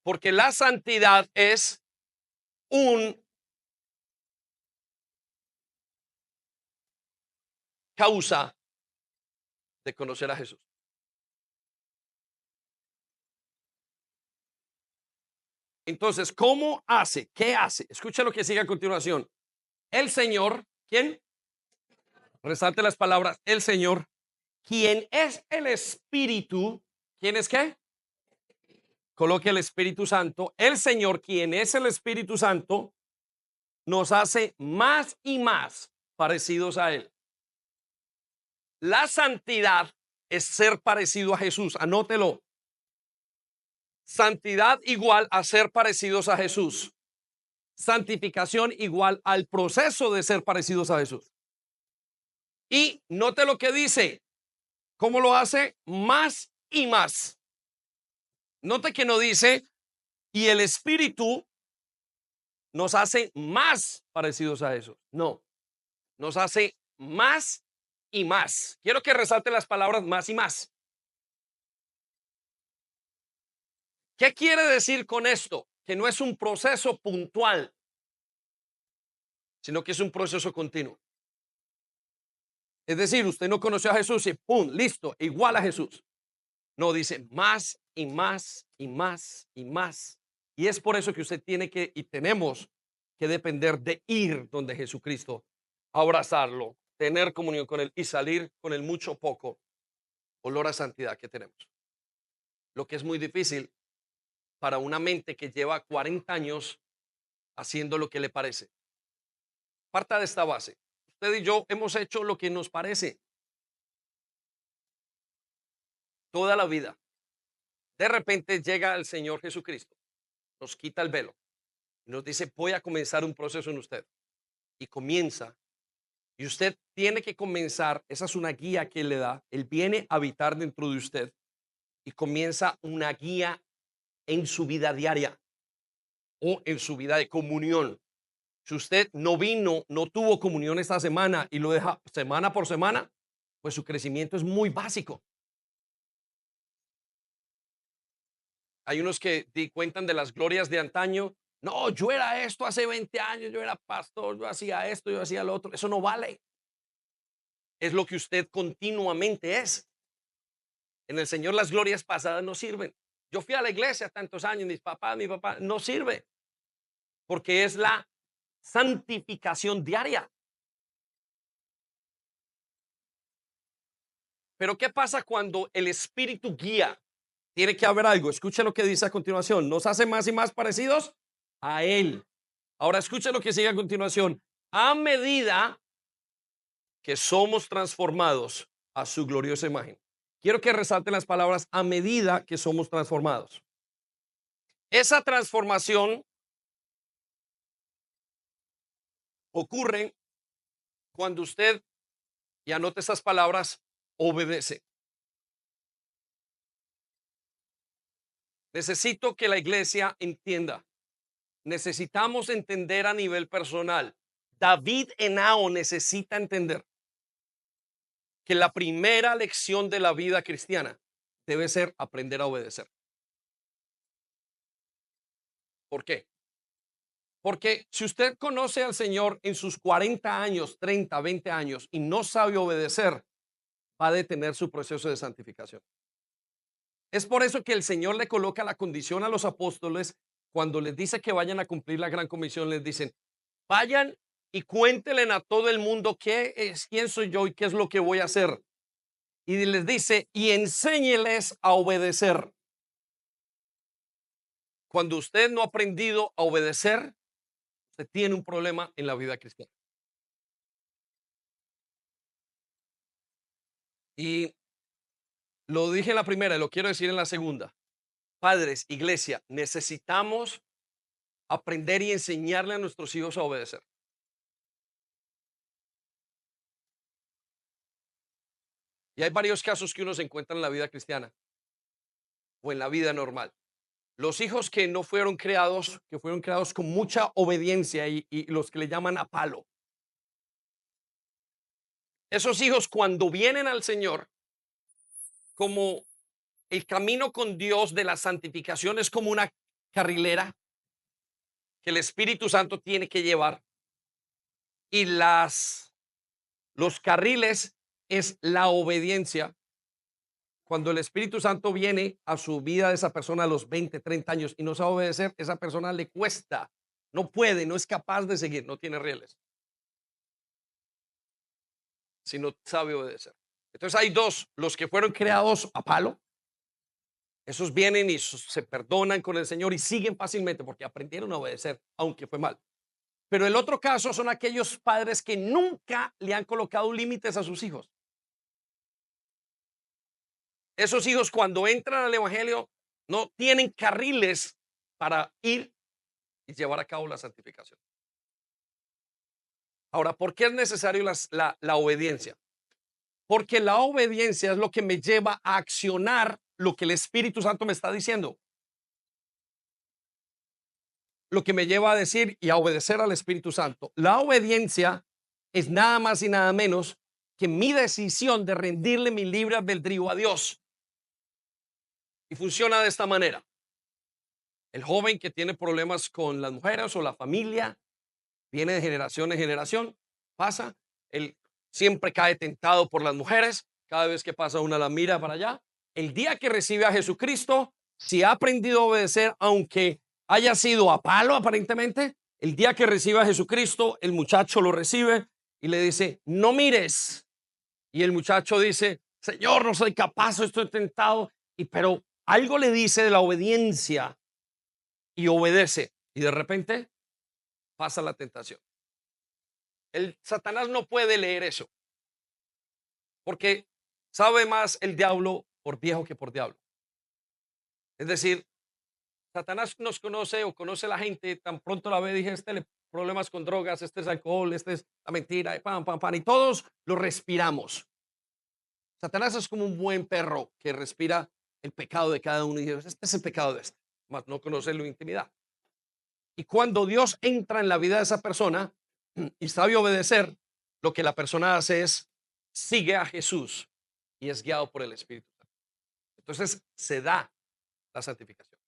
Porque la santidad es un causa de conocer a Jesús. Entonces, ¿cómo hace? ¿Qué hace? Escucha lo que sigue a continuación. El Señor, ¿quién? Resalte las palabras, el Señor, quien es el Espíritu. ¿Quién es qué? Coloque el Espíritu Santo. El Señor, quien es el Espíritu Santo, nos hace más y más parecidos a Él. La santidad es ser parecido a Jesús. Anótelo. Santidad igual a ser parecidos a Jesús. Santificación igual al proceso de ser parecidos a Jesús. Y note lo que dice. ¿Cómo lo hace? Más y más. Note que no dice, y el Espíritu nos hace más parecidos a Jesús. No, nos hace más y más. Quiero que resalte las palabras más y más. ¿Qué quiere decir con esto? Que no es un proceso puntual, sino que es un proceso continuo. Es decir, usted no conoció a Jesús y ¡pum! Listo, igual a Jesús. No, dice más y más y más y más. Y es por eso que usted tiene que y tenemos que depender de ir donde Jesucristo, abrazarlo, tener comunión con Él y salir con el mucho poco olor a santidad que tenemos. Lo que es muy difícil para una mente que lleva 40 años haciendo lo que le parece. Parta de esta base. Usted y yo hemos hecho lo que nos parece toda la vida. De repente llega el Señor Jesucristo, nos quita el velo y nos dice, voy a comenzar un proceso en usted. Y comienza. Y usted tiene que comenzar, esa es una guía que Él le da. Él viene a habitar dentro de usted y comienza una guía en su vida diaria o en su vida de comunión. Si usted no vino, no tuvo comunión esta semana y lo deja semana por semana, pues su crecimiento es muy básico. Hay unos que cuentan de las glorias de antaño. No, yo era esto hace 20 años, yo era pastor, yo hacía esto, yo hacía lo otro. Eso no vale. Es lo que usted continuamente es. En el Señor las glorias pasadas no sirven. Yo fui a la iglesia tantos años, mi papá, no sirve. Porque es la santificación diaria. Pero ¿qué pasa cuando el Espíritu guía? Tiene que haber algo. Escuche lo que dice a continuación. Nos hace más y más parecidos a Él. Ahora escuche lo que sigue a continuación. A medida que somos transformados a su gloriosa imagen. Quiero que resalten las palabras a medida que somos transformados. Esa transformación ocurre cuando usted, y anote esas palabras, obedece. Necesito que la iglesia entienda. Necesitamos entender a nivel personal. David Henao necesita entender que la primera lección de la vida cristiana debe ser aprender a obedecer. ¿Por qué? Porque si usted conoce al Señor en sus 40 años, 30, 20 años y no sabe obedecer, va a detener su proceso de santificación. Es por eso que el Señor le coloca la condición a los apóstoles cuando les dice que vayan a cumplir la gran comisión, les dicen, vayan y cuéntenle a todo el mundo qué es, quién soy yo y qué es lo que voy a hacer. Y les dice, y enséñeles a obedecer. Cuando usted no ha aprendido a obedecer, usted tiene un problema en la vida cristiana. Y lo dije en la primera y lo quiero decir en la segunda. Padres, iglesia, necesitamos aprender y enseñarle a nuestros hijos a obedecer. Y hay varios casos que uno se encuentra en la vida cristiana o en la vida normal. Los hijos que no fueron creados, que fueron creados con mucha obediencia y los que le llaman a palo. Esos hijos cuando vienen al Señor, como el camino con Dios de la santificación es como una carrilera, que el Espíritu Santo tiene que llevar y los carriles es la obediencia. Cuando el Espíritu Santo viene a su vida de esa persona a los 20, 30 años y no sabe obedecer, esa persona le cuesta, no puede, no es capaz de seguir, no tiene rieles, si no sabe obedecer. Entonces hay dos, los que fueron creados a palo, esos vienen y se perdonan con el Señor y siguen fácilmente porque aprendieron a obedecer, aunque fue mal. Pero el otro caso son aquellos padres que nunca le han colocado límites a sus hijos. Esos hijos cuando entran al Evangelio no tienen carriles para ir y llevar a cabo la santificación. Ahora, ¿por qué es necesario la obediencia? Porque la obediencia es lo que me lleva a accionar lo que el Espíritu Santo me está diciendo. Lo que me lleva a decir y a obedecer al Espíritu Santo. La obediencia es nada más y nada menos que mi decisión de rendirle mi libre albedrío a Dios. Y funciona de esta manera. El joven que tiene problemas con las mujeres o la familia, viene de generación en generación, pasa, él siempre cae tentado por las mujeres, cada vez que pasa una la mira para allá. El día que recibe a Jesucristo, si ha aprendido a obedecer, aunque haya sido a palo aparentemente, el día que recibe a Jesucristo, el muchacho lo recibe y le dice, no mires. Y el muchacho dice, Señor, no soy capaz, estoy tentado. Pero algo le dice de la obediencia y obedece. Y de repente pasa la tentación. El Satanás no puede leer eso, porque sabe más el diablo por viejo que por diablo. Es decir, Satanás nos conoce o conoce a la gente, tan pronto la ve, dije, problemas con drogas, este es alcohol, este es la mentira, pam, pam, pam, y todos lo respiramos. Satanás es como un buen perro que respira el pecado de cada uno y dice, este es el pecado de este, más no conoce la intimidad. Y cuando Dios entra en la vida de esa persona y sabe obedecer, lo que la persona hace es sigue a Jesús y es guiado por el Espíritu Santo. Entonces se da la santificación.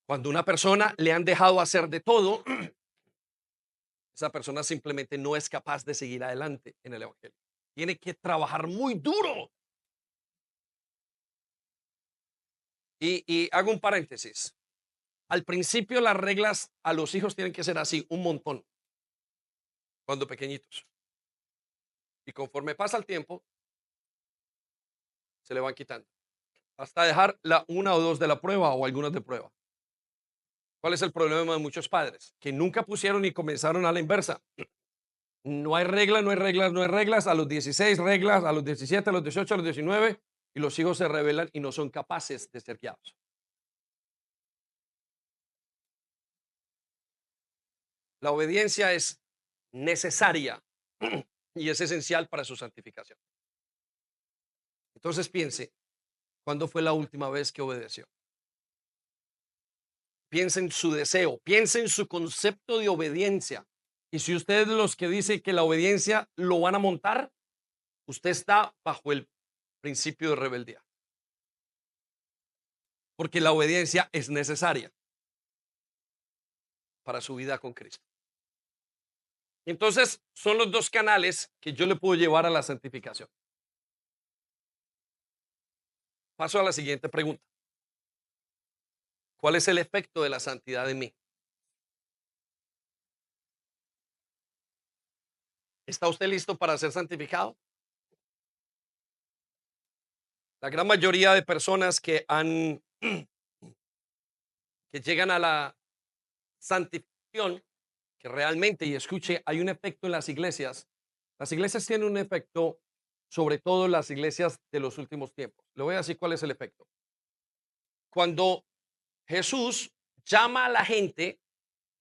Cuando una persona le han dejado hacer de todo, esa persona simplemente no es capaz de seguir adelante en el Evangelio. Tiene que trabajar muy duro. Y hago un paréntesis. Al principio las reglas a los hijos tienen que ser así, un montón, cuando pequeñitos. Y conforme pasa el tiempo, se le van quitando. Hasta dejar una o dos de la prueba o algunas de prueba. ¿Cuál es el problema de muchos padres? Que nunca pusieron y comenzaron a la inversa. No hay reglas, no hay reglas, no hay reglas. A los 16 reglas, a los 17, a los 18, a los 19, y los hijos se rebelan y no son capaces de ser guiados. La obediencia es necesaria y es esencial para su santificación. Entonces piense, ¿cuándo fue la última vez que obedeció? Piensa en su deseo, piensa en su concepto de obediencia. Y si usted es de los que dice que la obediencia lo van a montar, usted está bajo el principio de rebeldía. Porque la obediencia es necesaria para su vida con Cristo. Entonces, son los dos canales que yo le puedo llevar a la santificación. Paso a la siguiente pregunta. ¿Cuál es el efecto de la santidad en mí? ¿Está usted listo para ser santificado? La gran mayoría de personas que llegan a la santificación, que realmente, y escuche, hay un efecto en las iglesias. Las iglesias tienen un efecto, sobre todo las iglesias de los últimos tiempos. Le voy a decir cuál es el efecto. Cuando Jesús llama a la gente,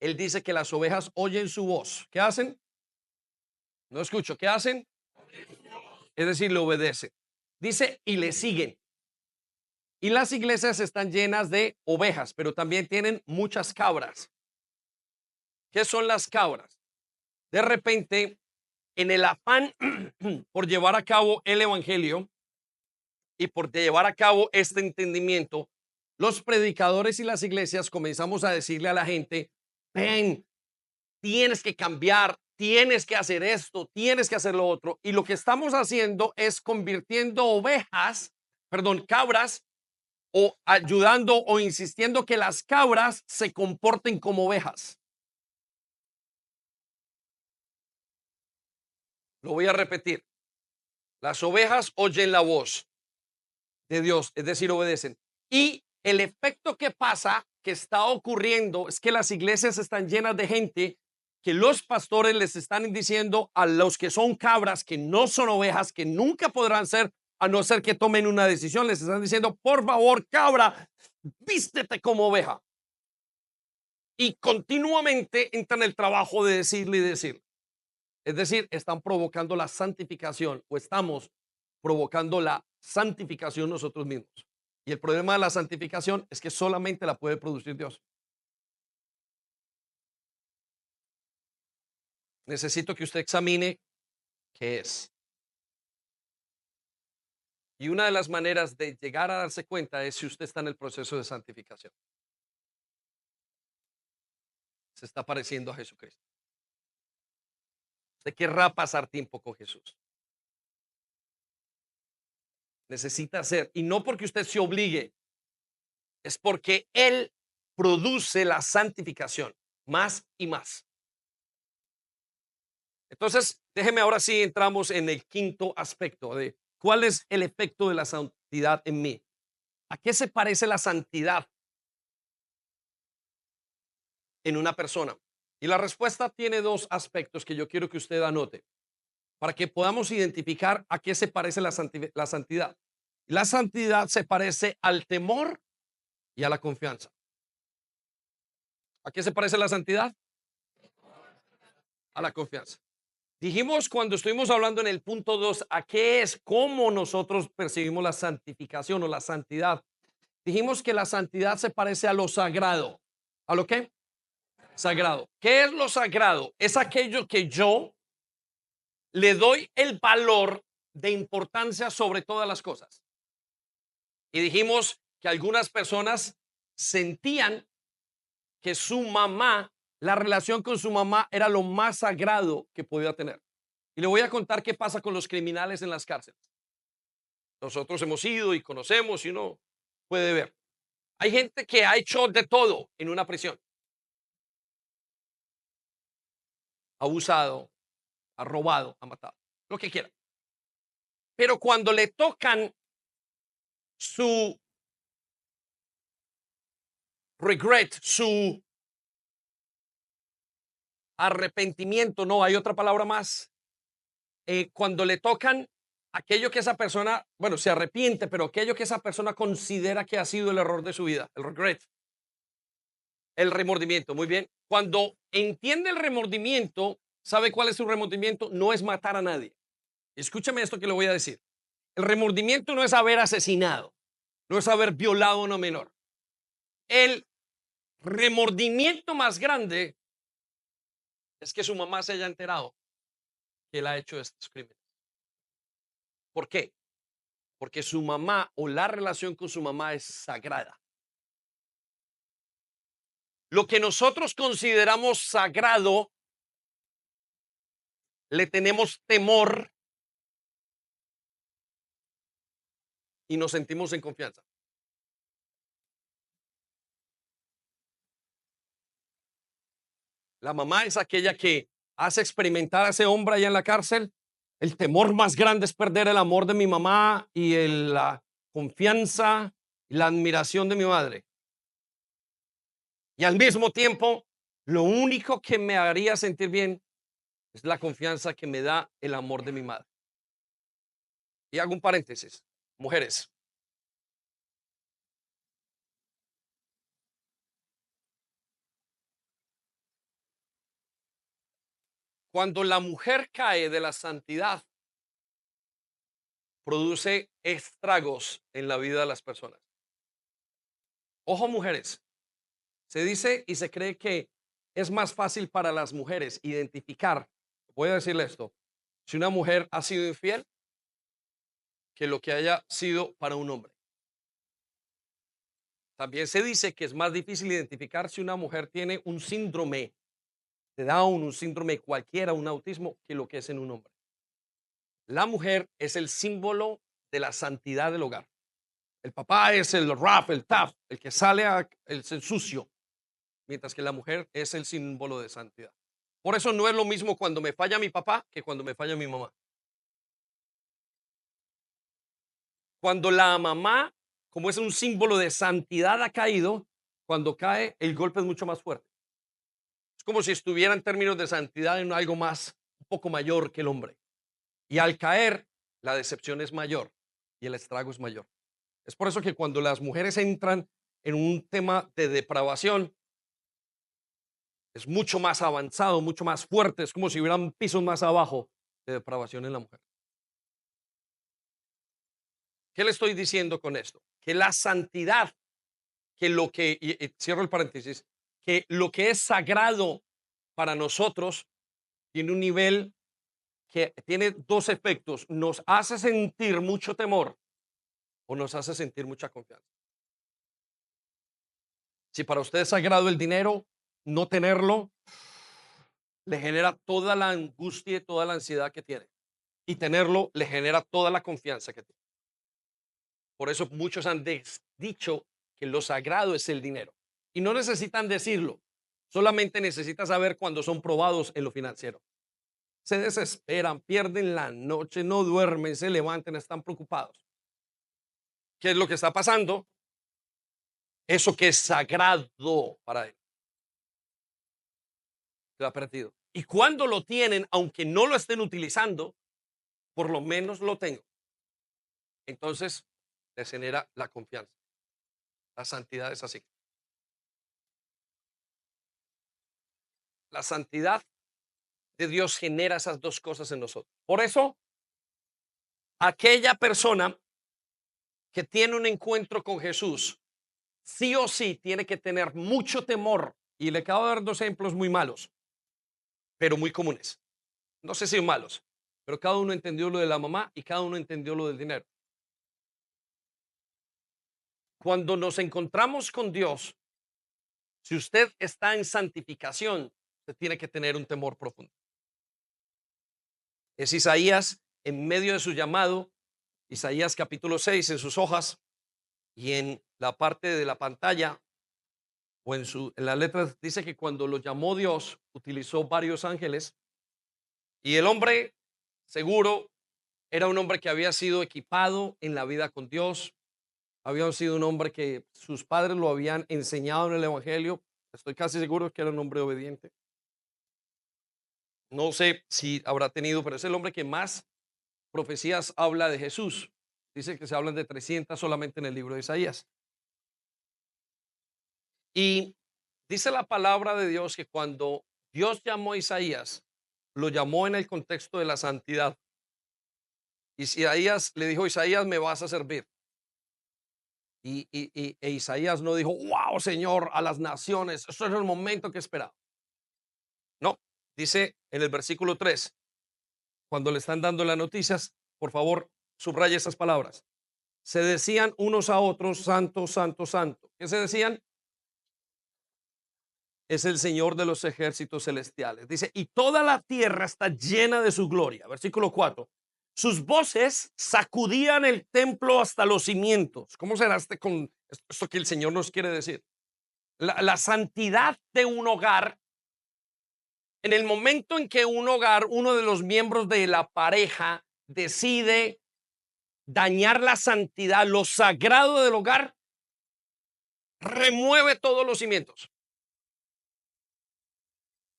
él dice que las ovejas oyen su voz. ¿Qué hacen? No escucho. ¿Qué hacen? Es decir, le obedecen. Dice, y le siguen. Y las iglesias están llenas de ovejas, pero también tienen muchas cabras. ¿Qué son las cabras? De repente, en el afán por llevar a cabo el evangelio y por llevar a cabo este entendimiento, los predicadores y las iglesias comenzamos a decirle a la gente, ven, tienes que cambiar, tienes que hacer esto, tienes que hacer lo otro. Y lo que estamos haciendo es convirtiendo cabras, o ayudando o insistiendo que las cabras se comporten como ovejas. Lo voy a repetir. Las ovejas oyen la voz de Dios, es decir, obedecen. Y el efecto que pasa, que está ocurriendo, es que las iglesias están llenas de gente que los pastores les están diciendo a los que son cabras, que no son ovejas, que nunca podrán ser, a no ser que tomen una decisión. Les están diciendo, por favor, cabra, vístete como oveja. Y continuamente entran en el trabajo de decirle y decir. Es decir, están provocando la santificación, o estamos provocando la santificación nosotros mismos. Y el problema de la santificación es que solamente la puede producir Dios. Necesito que usted examine qué es. Y una de las maneras de llegar a darse cuenta es si usted está en el proceso de santificación. Se está pareciendo a Jesucristo. Usted querrá pasar tiempo con Jesús. Necesita hacer, y no porque usted se obligue, es porque Él produce la santificación más y más. Entonces, déjeme ahora sí entramos en el quinto aspecto de cuál es el efecto de la santidad en mí. ¿A qué se parece la santidad en una persona? Y la respuesta tiene dos aspectos que yo quiero que usted anote para que podamos identificar a qué se parece la santidad. La santidad se parece al temor y a la confianza. ¿A qué se parece la santidad? A la confianza. Dijimos cuando estuvimos hablando en el punto 2, ¿a qué es? ¿Cómo nosotros percibimos la santificación o la santidad? Dijimos que la santidad se parece a lo sagrado. ¿A lo qué? Sagrado. ¿Qué es lo sagrado? Es aquello que yo le doy el valor de importancia sobre todas las cosas. Y dijimos que algunas personas sentían que su mamá, la relación con su mamá era lo más sagrado que podía tener. Y le voy a contar qué pasa con los criminales en las cárceles. Nosotros hemos ido y conocemos y uno puede ver. Hay gente que ha hecho de todo en una prisión. Ha abusado, ha robado, ha matado, lo que quiera. Pero cuando le tocan su regret, su arrepentimiento, no hay otra palabra más, cuando le tocan aquello que esa persona, bueno, se arrepiente, pero aquello que esa persona considera que ha sido el error de su vida, el regret, el remordimiento, muy bien. Cuando entiende el remordimiento, ¿sabe cuál es su remordimiento? No es matar a nadie. Escúchame esto que le voy a decir. El remordimiento no es haber asesinado, no es haber violado a una menor. El remordimiento más grande es que su mamá se haya enterado que él ha hecho estos crímenes. ¿Por qué? Porque su mamá o la relación con su mamá es sagrada. Lo que nosotros consideramos sagrado, le tenemos temor y nos sentimos en confianza. La mamá es aquella que hace experimentar a ese hombre allá en la cárcel. El temor más grande es perder el amor de mi mamá y la confianza y la admiración de mi madre. Y al mismo tiempo, lo único que me haría sentir bien es la confianza que me da el amor de mi madre. Y hago un paréntesis. Mujeres, cuando la mujer cae de la santidad, produce estragos en la vida de las personas. Ojo, mujeres, se dice y se cree que es más fácil para las mujeres identificar, voy a decirle esto, si una mujer ha sido infiel que lo que haya sido para un hombre. También se dice que es más difícil identificar si una mujer tiene un síndrome de Down, un síndrome cualquiera, un autismo, que lo que es en un hombre. La mujer es el símbolo de la santidad del hogar. El papá es el rough, el tough, el que sale el sucio, mientras que la mujer es el símbolo de santidad. Por eso no es lo mismo cuando me falla mi papá que cuando me falla mi mamá. Cuando la mamá, como es un símbolo de santidad, ha caído, cuando cae, el golpe es mucho más fuerte. Es como si estuviera en términos de santidad en algo más, un poco mayor que el hombre. Y al caer, la decepción es mayor y el estrago es mayor. Es por eso que cuando las mujeres entran en un tema de depravación, es mucho más avanzado, mucho más fuerte. Es como si hubieran pisos más abajo de depravación en la mujer. ¿Qué le estoy diciendo con esto? Que la santidad, que lo que, y cierro el paréntesis, que lo que es sagrado para nosotros tiene un nivel que tiene dos efectos. Nos hace sentir mucho temor o nos hace sentir mucha confianza. Si para usted es sagrado el dinero, no tenerlo le genera toda la angustia y toda la ansiedad que tiene. Y tenerlo le genera toda la confianza que tiene. Por eso muchos han dicho que lo sagrado es el dinero. Y no necesitan decirlo. Solamente necesitan saber cuando son probados en lo financiero. Se desesperan, pierden la noche, no duermen, se levantan, están preocupados. ¿Qué es lo que está pasando? Eso que es sagrado para él se ha perdido. Y cuando lo tienen, aunque no lo estén utilizando, por lo menos lo tengo. Entonces les genera la confianza. La santidad es así. La santidad de Dios genera esas dos cosas en nosotros. Por eso, aquella persona que tiene un encuentro con Jesús, sí o sí tiene que tener mucho temor. Y le acabo de dar dos ejemplos muy malos, pero muy comunes. No sé si malos, pero cada uno entendió lo de la mamá y cada uno entendió lo del dinero. Cuando nos encontramos con Dios, si usted está en santificación, usted tiene que tener un temor profundo. Es Isaías en medio de su llamado, Isaías capítulo 6 en sus hojas y en la parte de la pantalla o en las letras dice que cuando lo llamó Dios utilizó varios ángeles y el hombre seguro era un hombre que había sido equipado en la vida con Dios, había sido un hombre que sus padres lo habían enseñado en el evangelio, estoy casi seguro que era un hombre obediente. No sé si habrá tenido, pero es el hombre que más profecías habla de Jesús. Dice que se hablan de 300 solamente en el libro de Isaías. Y dice la palabra de Dios que cuando Dios llamó a Isaías, lo llamó en el contexto de la santidad. Y Isaías le dijo, Isaías, me vas a servir. E Isaías no dijo, wow, Señor, a las naciones, esto es el momento que esperaba. No, dice en el versículo 3, cuando le están dando las noticias, por favor, subraya esas palabras. Se decían unos a otros, santo, santo, santo. ¿Qué se decían? Es el Señor de los ejércitos celestiales. Dice, y toda la tierra está llena de su gloria. Versículo 4. Sus voces sacudían el templo hasta los cimientos. ¿Cómo será con esto que el Señor nos quiere decir? La santidad de un hogar, en el momento en que un hogar, uno de los miembros de la pareja decide dañar la santidad, lo sagrado del hogar, remueve todos los cimientos.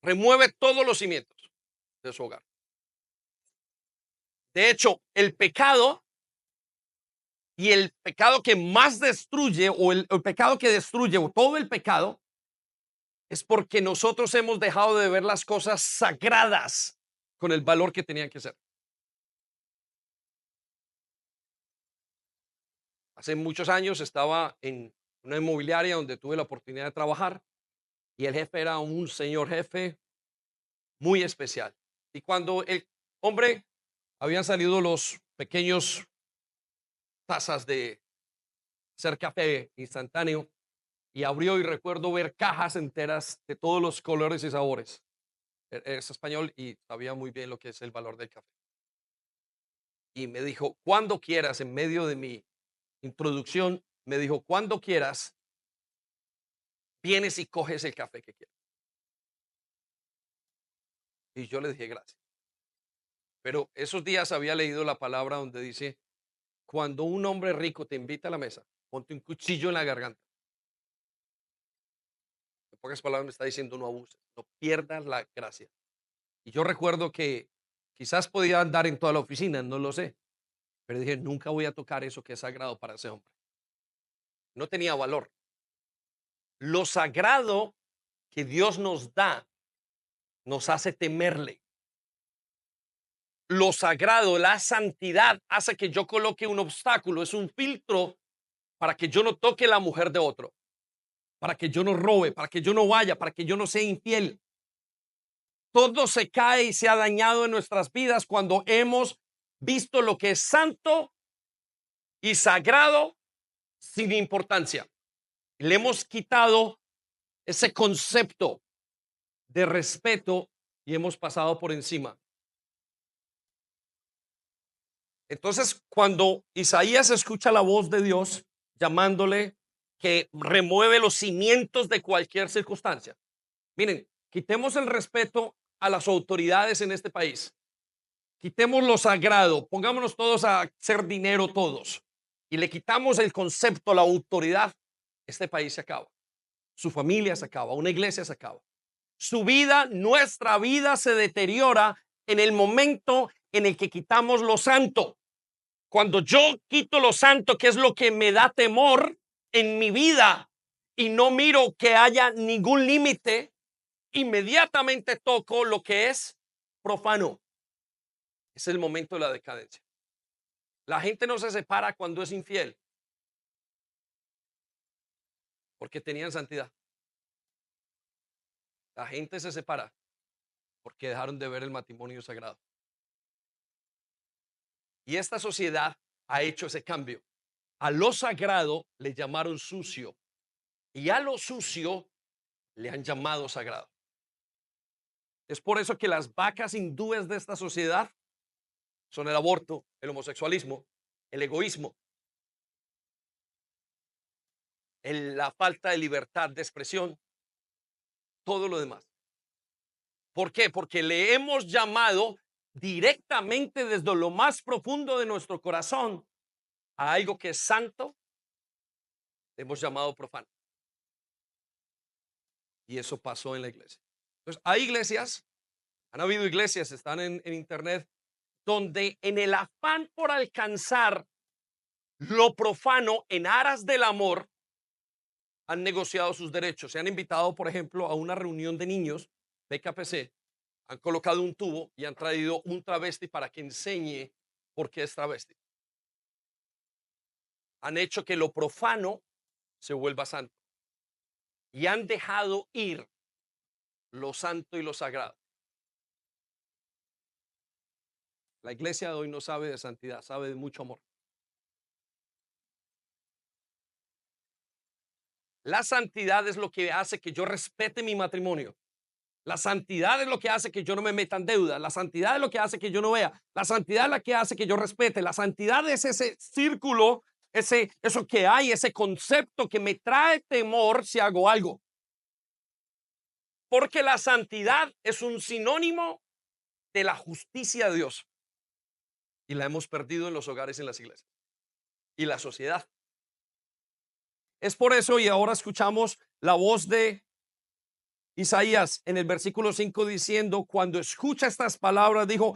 Remueve todos los cimientos de su hogar. De hecho, el pecado y el pecado que más destruye o el pecado que destruye o todo el pecado es porque nosotros hemos dejado de ver las cosas sagradas con el valor que tenían que ser. Hace muchos años estaba en una inmobiliaria donde tuve la oportunidad de trabajar y el jefe era un señor jefe muy especial. Y cuando el hombre habían salido los pequeños tazas de ser café instantáneo, y abrió y recuerdo ver cajas enteras de todos los colores y sabores. Es español y sabía muy bien lo que es el valor del café. Y me dijo, cuando quieras, en medio de mi introducción, me dijo, cuando quieras, vienes y coges el café que quieras. Y yo le dije, gracias. Pero esos días había leído la palabra donde dice, cuando un hombre rico te invita a la mesa, ponte un cuchillo en la garganta. En pocas palabras me está diciendo, no abuses, no pierdas la gracia. Y yo recuerdo que quizás podía andar en toda la oficina, no lo sé, pero dije, nunca voy a tocar eso que es sagrado para ese hombre. No tenía valor. Lo sagrado que Dios nos da nos hace temerle. Lo sagrado, la santidad, hace que yo coloque un obstáculo, es un filtro para que yo no toque la mujer de otro, para que yo no robe, para que yo no vaya, para que yo no sea infiel. Todo se cae y se ha dañado en nuestras vidas cuando hemos visto lo que es santo y sagrado sin importancia. Le hemos quitado ese concepto de respeto y hemos pasado por encima. Entonces, cuando Isaías escucha la voz de Dios llamándole que remueve los cimientos de cualquier circunstancia. Miren, quitemos el respeto a las autoridades en este país. Quitemos lo sagrado, pongámonos todos a hacer dinero todos y le quitamos el concepto, la autoridad. Este país se acaba. Su familia se acaba, una iglesia se acaba. Su vida, nuestra vida se deteriora en el momento en el que quitamos lo santo. Cuando yo quito lo santo, que es lo que me da temor en mi vida, y no miro que haya ningún límite, inmediatamente toco lo que es profano. Es el momento de la decadencia. La gente no se separa cuando es infiel, porque tenían santidad. La gente se separa porque dejaron de ver el matrimonio sagrado. Y esta sociedad ha hecho ese cambio. A lo sagrado le llamaron sucio y a lo sucio le han llamado sagrado. Es por eso que las vacas hindúes de esta sociedad son el aborto, el homosexualismo, el egoísmo, la falta de libertad de expresión, todo lo demás. ¿Por qué? Porque le hemos llamado directamente desde lo más profundo de nuestro corazón a algo que es santo, le hemos llamado profano. Y eso pasó en la iglesia. Entonces, hay iglesias, han habido iglesias, están en internet, donde en el afán por alcanzar lo profano en aras del amor, han negociado sus derechos. Se han invitado, por ejemplo, a una reunión de niños, PKPC, han colocado un tubo y han traído un travesti para que enseñe por qué es travesti. Han hecho que lo profano se vuelva santo y han dejado ir lo santo y lo sagrado. La iglesia de hoy no sabe de santidad, sabe de mucho amor. La santidad es lo que hace que yo respete mi matrimonio. La santidad es lo que hace que yo no me meta en deuda. La santidad es lo que hace que yo no vea. La santidad es la que hace que yo respete. La santidad es ese círculo, eso que hay, ese concepto que me trae temor si hago algo. Porque la santidad es un sinónimo de la justicia de Dios. Y la hemos perdido en los hogares y en las iglesias. Y la sociedad. Es por eso, y ahora escuchamos la voz de Isaías en el versículo 5 diciendo, cuando escucha estas palabras, dijo,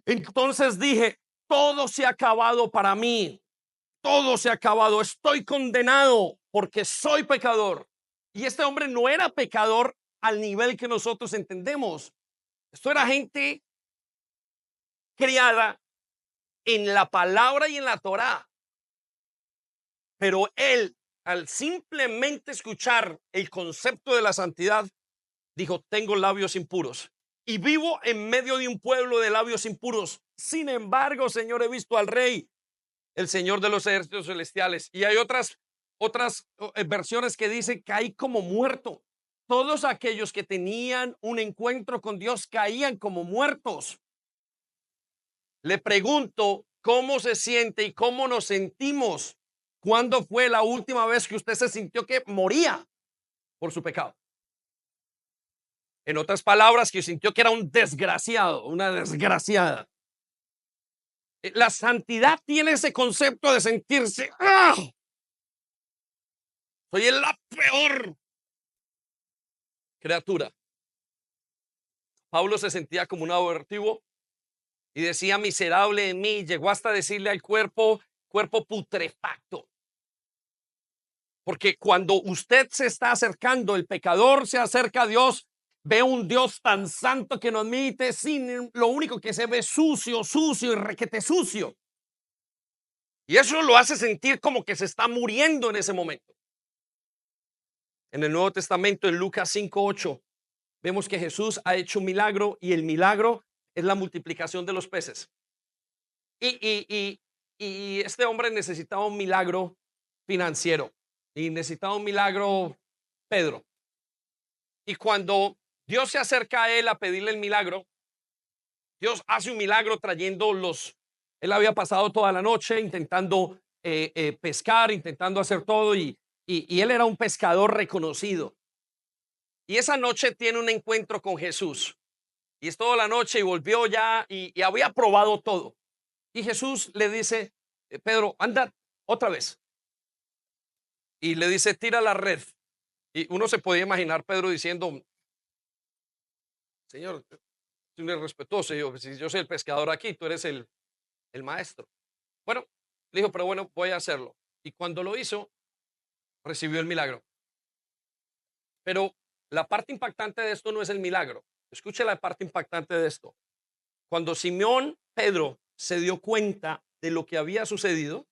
entonces dije, todo se ha acabado para mí, todo se ha acabado, estoy condenado porque soy pecador. Y este hombre no era pecador al nivel que nosotros entendemos. Esto era gente criada en la palabra y en la Torá. Pero él, al simplemente escuchar el concepto de la santidad, dijo, tengo labios impuros y vivo en medio de un pueblo de labios impuros. Sin embargo, Señor, he visto al Rey, el Señor de los ejércitos celestiales. Y hay otras versiones que dicen caí como muerto. Todos aquellos que tenían un encuentro con Dios caían como muertos. Le pregunto cómo se siente y cómo nos sentimos. ¿Cuándo fue la última vez que usted se sintió que moría por su pecado? En otras palabras, que sintió que era un desgraciado, una desgraciada. La santidad tiene ese concepto de sentirse, ¡ah! Soy la peor criatura. Pablo se sentía como un abortivo y decía miserable en mí. Llegó hasta decirle al cuerpo putrefacto. Porque cuando usted se está acercando, el pecador se acerca a Dios, ve un Dios tan santo que no admite, sin lo único que se ve sucio y requete sucio. Y eso lo hace sentir como que se está muriendo en ese momento. En el Nuevo Testamento, en Lucas 5:8, vemos que Jesús ha hecho un milagro y el milagro es la multiplicación de los peces. Y este hombre necesitaba un milagro financiero y necesitaba un milagro, Pedro. Y cuando Dios se acerca a él a pedirle el milagro, Dios hace un milagro trayendo él había pasado toda la noche intentando pescar, intentando hacer todo y él era un pescador reconocido. Y esa noche tiene un encuentro con Jesús. Y es toda la noche y volvió ya y había probado todo. Y Jesús le dice, Pedro, anda otra vez. Y le dice, tira la red. Y uno se podía imaginar Pedro diciendo, Señor, tú eres respetuoso. Si yo soy el pescador aquí, tú eres el maestro. Bueno, le dijo, pero bueno, voy a hacerlo. Y cuando lo hizo, recibió el milagro. Pero la parte impactante de esto no es el milagro. Escuche la parte impactante de esto. Cuando Simón Pedro se dio cuenta de lo que había sucedido,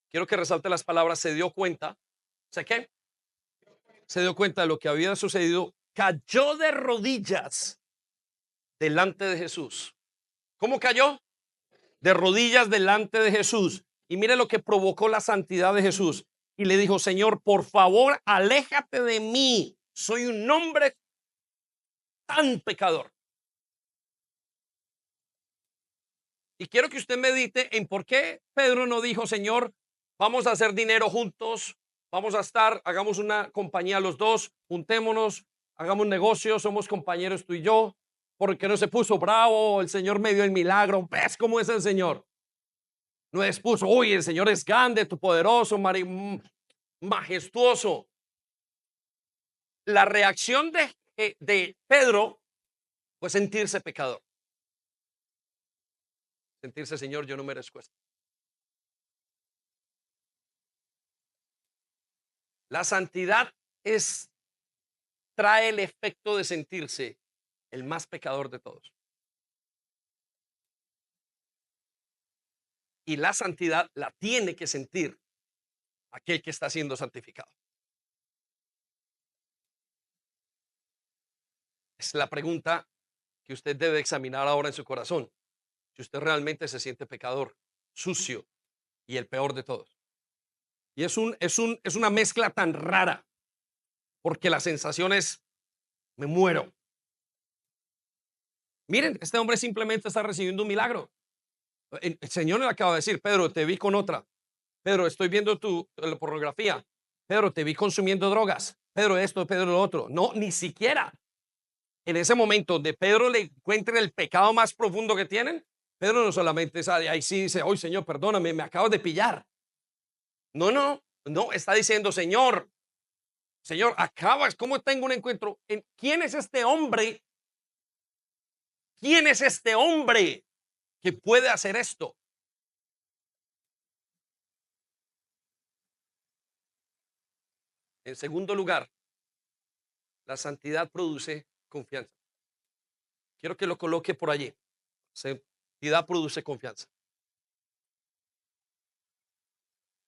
quiero que resalte las palabras, se dio cuenta. ¿Sé qué? Se dio cuenta de lo que había sucedido, cayó de rodillas delante de Jesús. ¿Cómo cayó? De rodillas delante de Jesús. Y mire lo que provocó la santidad de Jesús. Y le dijo, Señor, por favor, aléjate de mí. Soy un hombre tan pecador. Y quiero que usted medite en por qué Pedro no dijo, Señor, vamos a hacer dinero juntos, vamos a estar, hagamos una compañía los dos, juntémonos, hagamos negocios, somos compañeros tú y yo. Porque no se puso bravo, el Señor me dio el milagro. ¿Ves cómo es el Señor? No es puso, uy, el Señor es grande, tu poderoso, majestuoso. La reacción de Pedro fue sentirse pecador. Sentirse, Señor, yo no merezco esto. La santidad trae el efecto de sentirse el más pecador de todos. Y la santidad la tiene que sentir aquel que está siendo santificado. Es la pregunta que usted debe examinar ahora en su corazón. Si usted realmente se siente pecador, sucio y el peor de todos. Y es una mezcla tan rara, porque la sensación es, me muero. Miren, este hombre simplemente está recibiendo un milagro. El Señor le acaba de decir, Pedro, te vi con otra. Pedro, estoy viendo la pornografía. Pedro, te vi consumiendo drogas. Pedro, esto, Pedro, lo otro. No, ni siquiera. En ese momento donde Pedro le encuentre el pecado más profundo que tienen, Pedro no solamente sale ahí sí dice, hoy Señor, perdóname, me acabas de pillar. No, está diciendo, Señor, acabas, ¿cómo tengo un encuentro? ¿Quién es este hombre? ¿Quién es este hombre que puede hacer esto? En segundo lugar, la santidad produce confianza. Quiero que lo coloque por allí. Santidad produce confianza.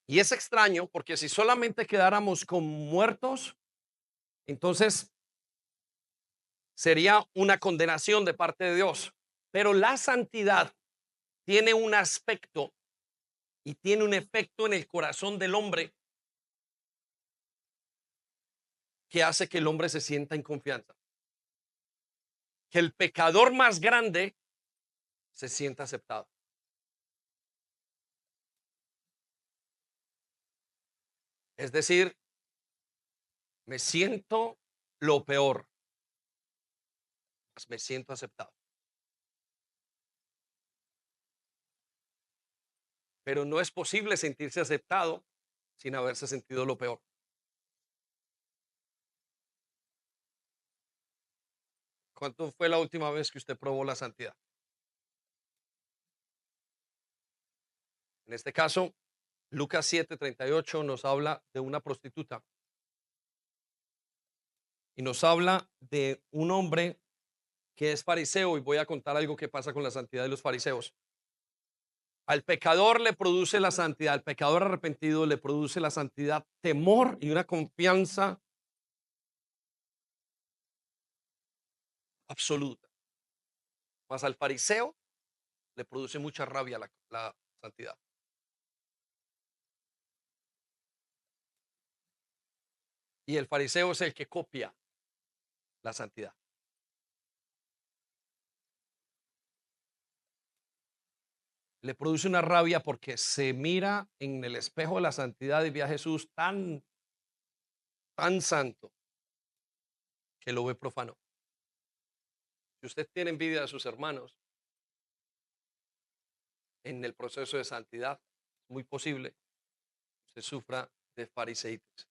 Y es extraño porque si solamente quedáramos con muertos, entonces sería una condenación de parte de Dios. Pero la santidad tiene un aspecto y tiene un efecto en el corazón del hombre que hace que el hombre se sienta en confianza. Que el pecador más grande se sienta aceptado. Es decir, me siento lo peor, pues me siento aceptado. Pero no es posible sentirse aceptado sin haberse sentido lo peor. ¿Cuánto fue la última vez que usted probó la santidad? En este caso, Lucas 7:38 nos habla de una prostituta y nos habla de un hombre que es fariseo, y voy a contar algo que pasa con la santidad de los fariseos. Al pecador le produce la santidad, al pecador arrepentido le produce la santidad, temor y una confianza absoluta. Mas al fariseo le produce mucha rabia la santidad. Y el fariseo es el que copia la santidad. Le produce una rabia porque se mira en el espejo de la santidad y ve a Jesús tan santo que lo ve profano. Si usted tiene envidia de sus hermanos en el proceso de santidad, es muy posible que usted sufra de fariseitis.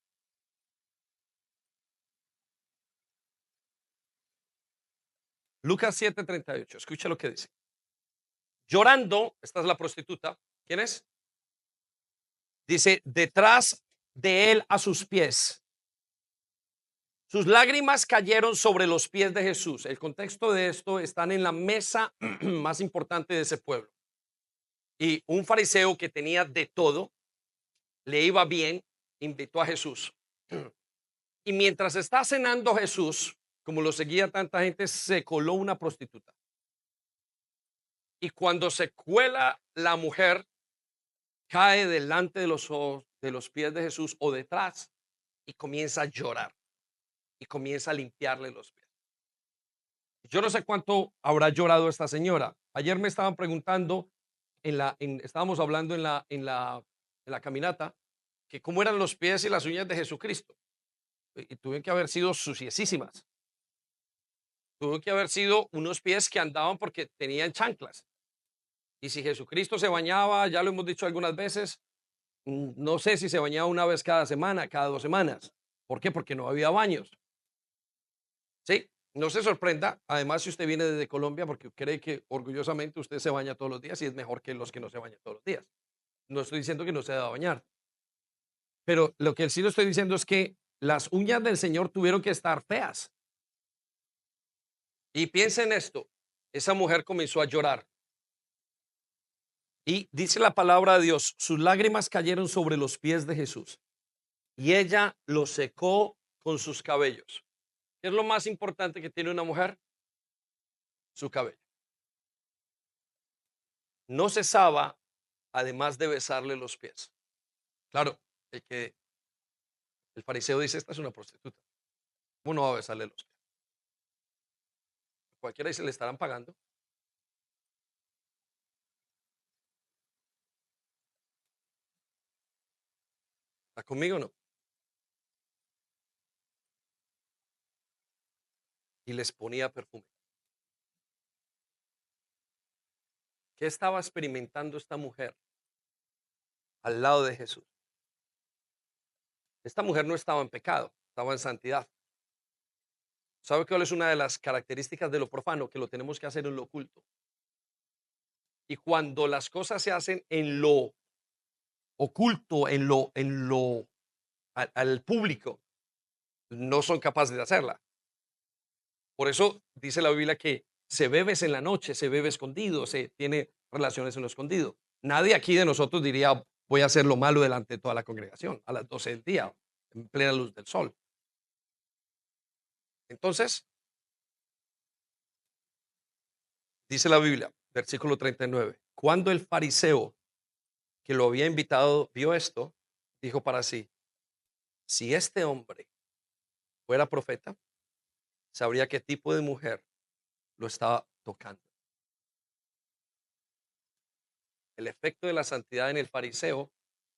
Lucas 7:38, escucha lo que dice. Llorando, esta es la prostituta, ¿quién es? Dice, detrás de él a sus pies. Sus lágrimas cayeron sobre los pies de Jesús. El contexto de esto están en la mesa más importante de ese pueblo. Y un fariseo que tenía de todo, le iba bien, invitó a Jesús. Y mientras está cenando Jesús, como lo seguía tanta gente, se coló una prostituta. Y cuando se cuela la mujer, cae delante de los pies de Jesús o detrás y comienza a llorar y comienza a limpiarle los pies. Yo no sé cuánto habrá llorado esta señora. Ayer me estaban preguntando, estábamos hablando en la caminata, que cómo eran los pies y las uñas de Jesucristo. Y tuvieron que haber sido suciesísimas. Tuvo que haber sido unos pies que andaban porque tenían chanclas. Y si Jesucristo se bañaba, ya lo hemos dicho algunas veces, no sé si se bañaba una vez cada semana, cada 2 semanas. ¿Por qué? Porque no había baños. Sí, no se sorprenda. Además, si usted viene desde Colombia, porque cree que orgullosamente usted se baña todos los días y es mejor que los que no se bañan todos los días. No estoy diciendo que no se deba bañar, pero lo que sí lo estoy diciendo es que las uñas del Señor tuvieron que estar feas. Y piensa en esto, esa mujer comenzó a llorar. Y dice la palabra de Dios, sus lágrimas cayeron sobre los pies de Jesús y ella los secó con sus cabellos. ¿Qué es lo más importante que tiene una mujer? Su cabello. No cesaba, además de besarle los pies. Claro, el fariseo dice, esta es una prostituta. ¿Cómo no va a besarle los pies? Cualquiera dice, le estarán pagando. ¿Está conmigo o no? Y les ponía perfume. ¿Qué estaba experimentando esta mujer al lado de Jesús? Esta mujer no estaba en pecado, estaba en santidad. ¿Sabe cuál es una de las características de lo profano? Que lo tenemos que hacer en lo oculto. Y cuando las cosas se hacen en lo oculto, al público, no son capaces de hacerla. Por eso dice la Biblia que se bebes en la noche, se bebe escondido, se tiene relaciones en lo escondido. Nadie aquí de nosotros diría, voy a hacer lo malo delante de toda la congregación a las 12 del día, en plena luz del sol. Entonces, dice la Biblia, versículo 39, cuando el fariseo que lo había invitado vio esto, dijo para sí, si este hombre fuera profeta, sabría qué tipo de mujer lo estaba tocando. El efecto de la santidad en el fariseo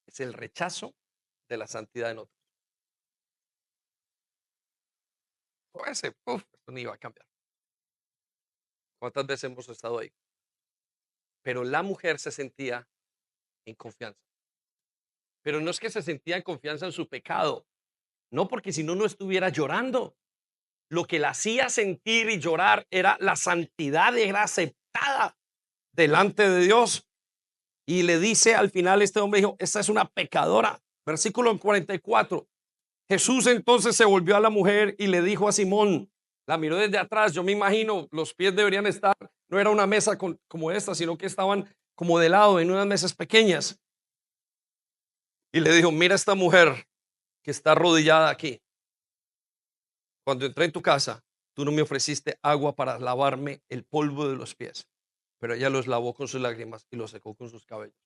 es el rechazo de la santidad en otros. O ese, esto ni va a cambiar. ¿Cuántas veces hemos estado ahí? Pero la mujer se sentía en confianza. Pero no es que se sentía en confianza en su pecado, no, porque si no, no estuviera llorando. Lo que la hacía sentir y llorar era la santidad, era aceptada delante de Dios. Y le dice al final, este hombre dijo, esta es una pecadora. Versículo 44. Jesús entonces se volvió a la mujer y le dijo a Simón, la miró desde atrás, yo me imagino, los pies deberían estar, no era una mesa como esta, sino que estaban como de lado en unas mesas pequeñas. Y le dijo, mira esta mujer que está arrodillada aquí. Cuando entré en tu casa, tú no me ofreciste agua para lavarme el polvo de los pies, pero ella los lavó con sus lágrimas y los secó con sus cabellos.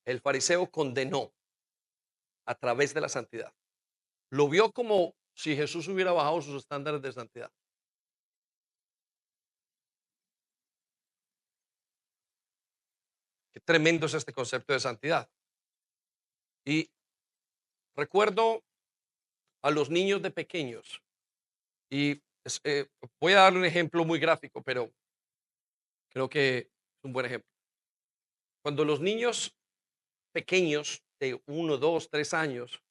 El fariseo condenó a través de la santidad. Lo vio como si Jesús hubiera bajado sus estándares de santidad. Qué tremendo es este concepto de santidad. Y recuerdo a los niños de pequeños, y voy a dar un ejemplo muy gráfico, pero creo que es un buen ejemplo. Cuando los niños pequeños de 1, 2, 3 años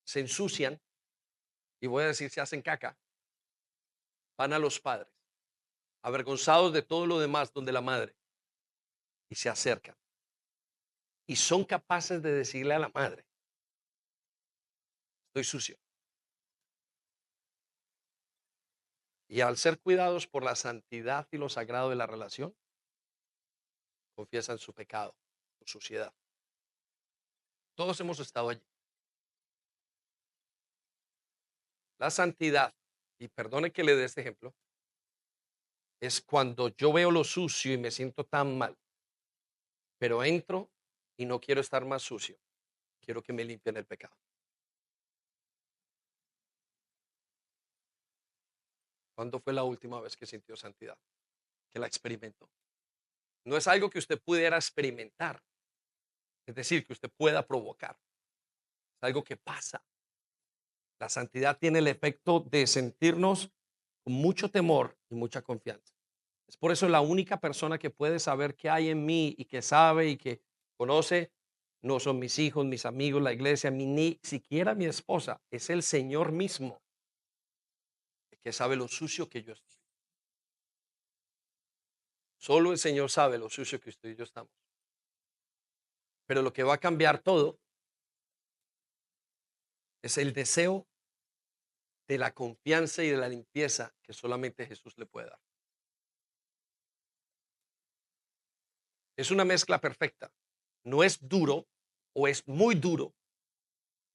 se ensucian, y voy a decir se hacen caca, van a los padres, avergonzados de todo lo demás, donde la madre, y se acercan. Y son capaces de decirle a la madre, estoy sucio. Y al ser cuidados por la santidad y lo sagrado de la relación, confiesan su pecado, su suciedad. Todos hemos estado allí. La santidad, y perdone que le dé este ejemplo, es cuando yo veo lo sucio y me siento tan mal, pero entro y no quiero estar más sucio. Quiero que me limpien el pecado. ¿Cuándo fue la última vez que sintió santidad? Que la experimentó. No es algo que usted pudiera experimentar, es decir, que usted pueda provocar. Es algo que pasa. La santidad tiene el efecto de sentirnos con mucho temor y mucha confianza. Es por eso la única persona que puede saber qué hay en mí y que sabe y que conoce no son mis hijos, mis amigos, la iglesia, ni siquiera mi esposa. Es el Señor mismo el que sabe lo sucio que yo estoy. Solo el Señor sabe lo sucio que usted y yo estamos. Pero lo que va a cambiar todo es el deseo de la confianza y de la limpieza que solamente Jesús le puede dar. Es una mezcla perfecta. No es duro o es muy duro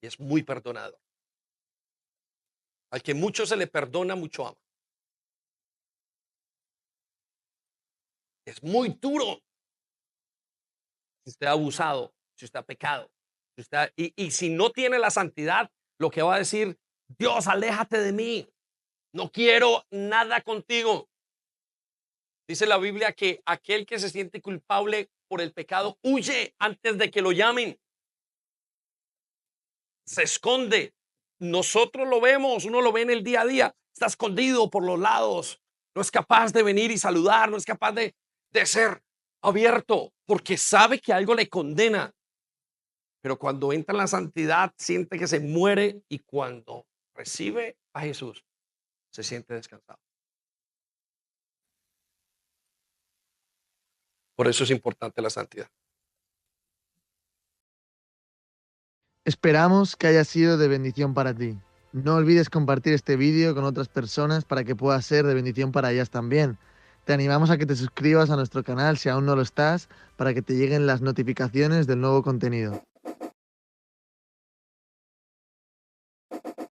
y es muy perdonador. Al que mucho se le perdona, mucho ama. Es muy duro si usted ha abusado, si usted ha pecado, si usted y si no tiene la santidad, lo que va a decir, Dios, aléjate de mí, no quiero nada contigo. Dice la Biblia que aquel que se siente culpable por el pecado huye antes de que lo llamen. Se esconde. Nosotros lo vemos, uno lo ve en el día a día, está escondido por los lados, no es capaz de venir y saludar, no es capaz de ser abierto, porque sabe que algo le condena. Pero cuando entra en la santidad, siente que se muere y cuando recibe a Jesús, se siente descansado. Por eso es importante la santidad. Esperamos que haya sido de bendición para ti. No olvides compartir este vídeo con otras personas para que pueda ser de bendición para ellas también. Te animamos a que te suscribas a nuestro canal si aún no lo estás, para que te lleguen las notificaciones del nuevo contenido.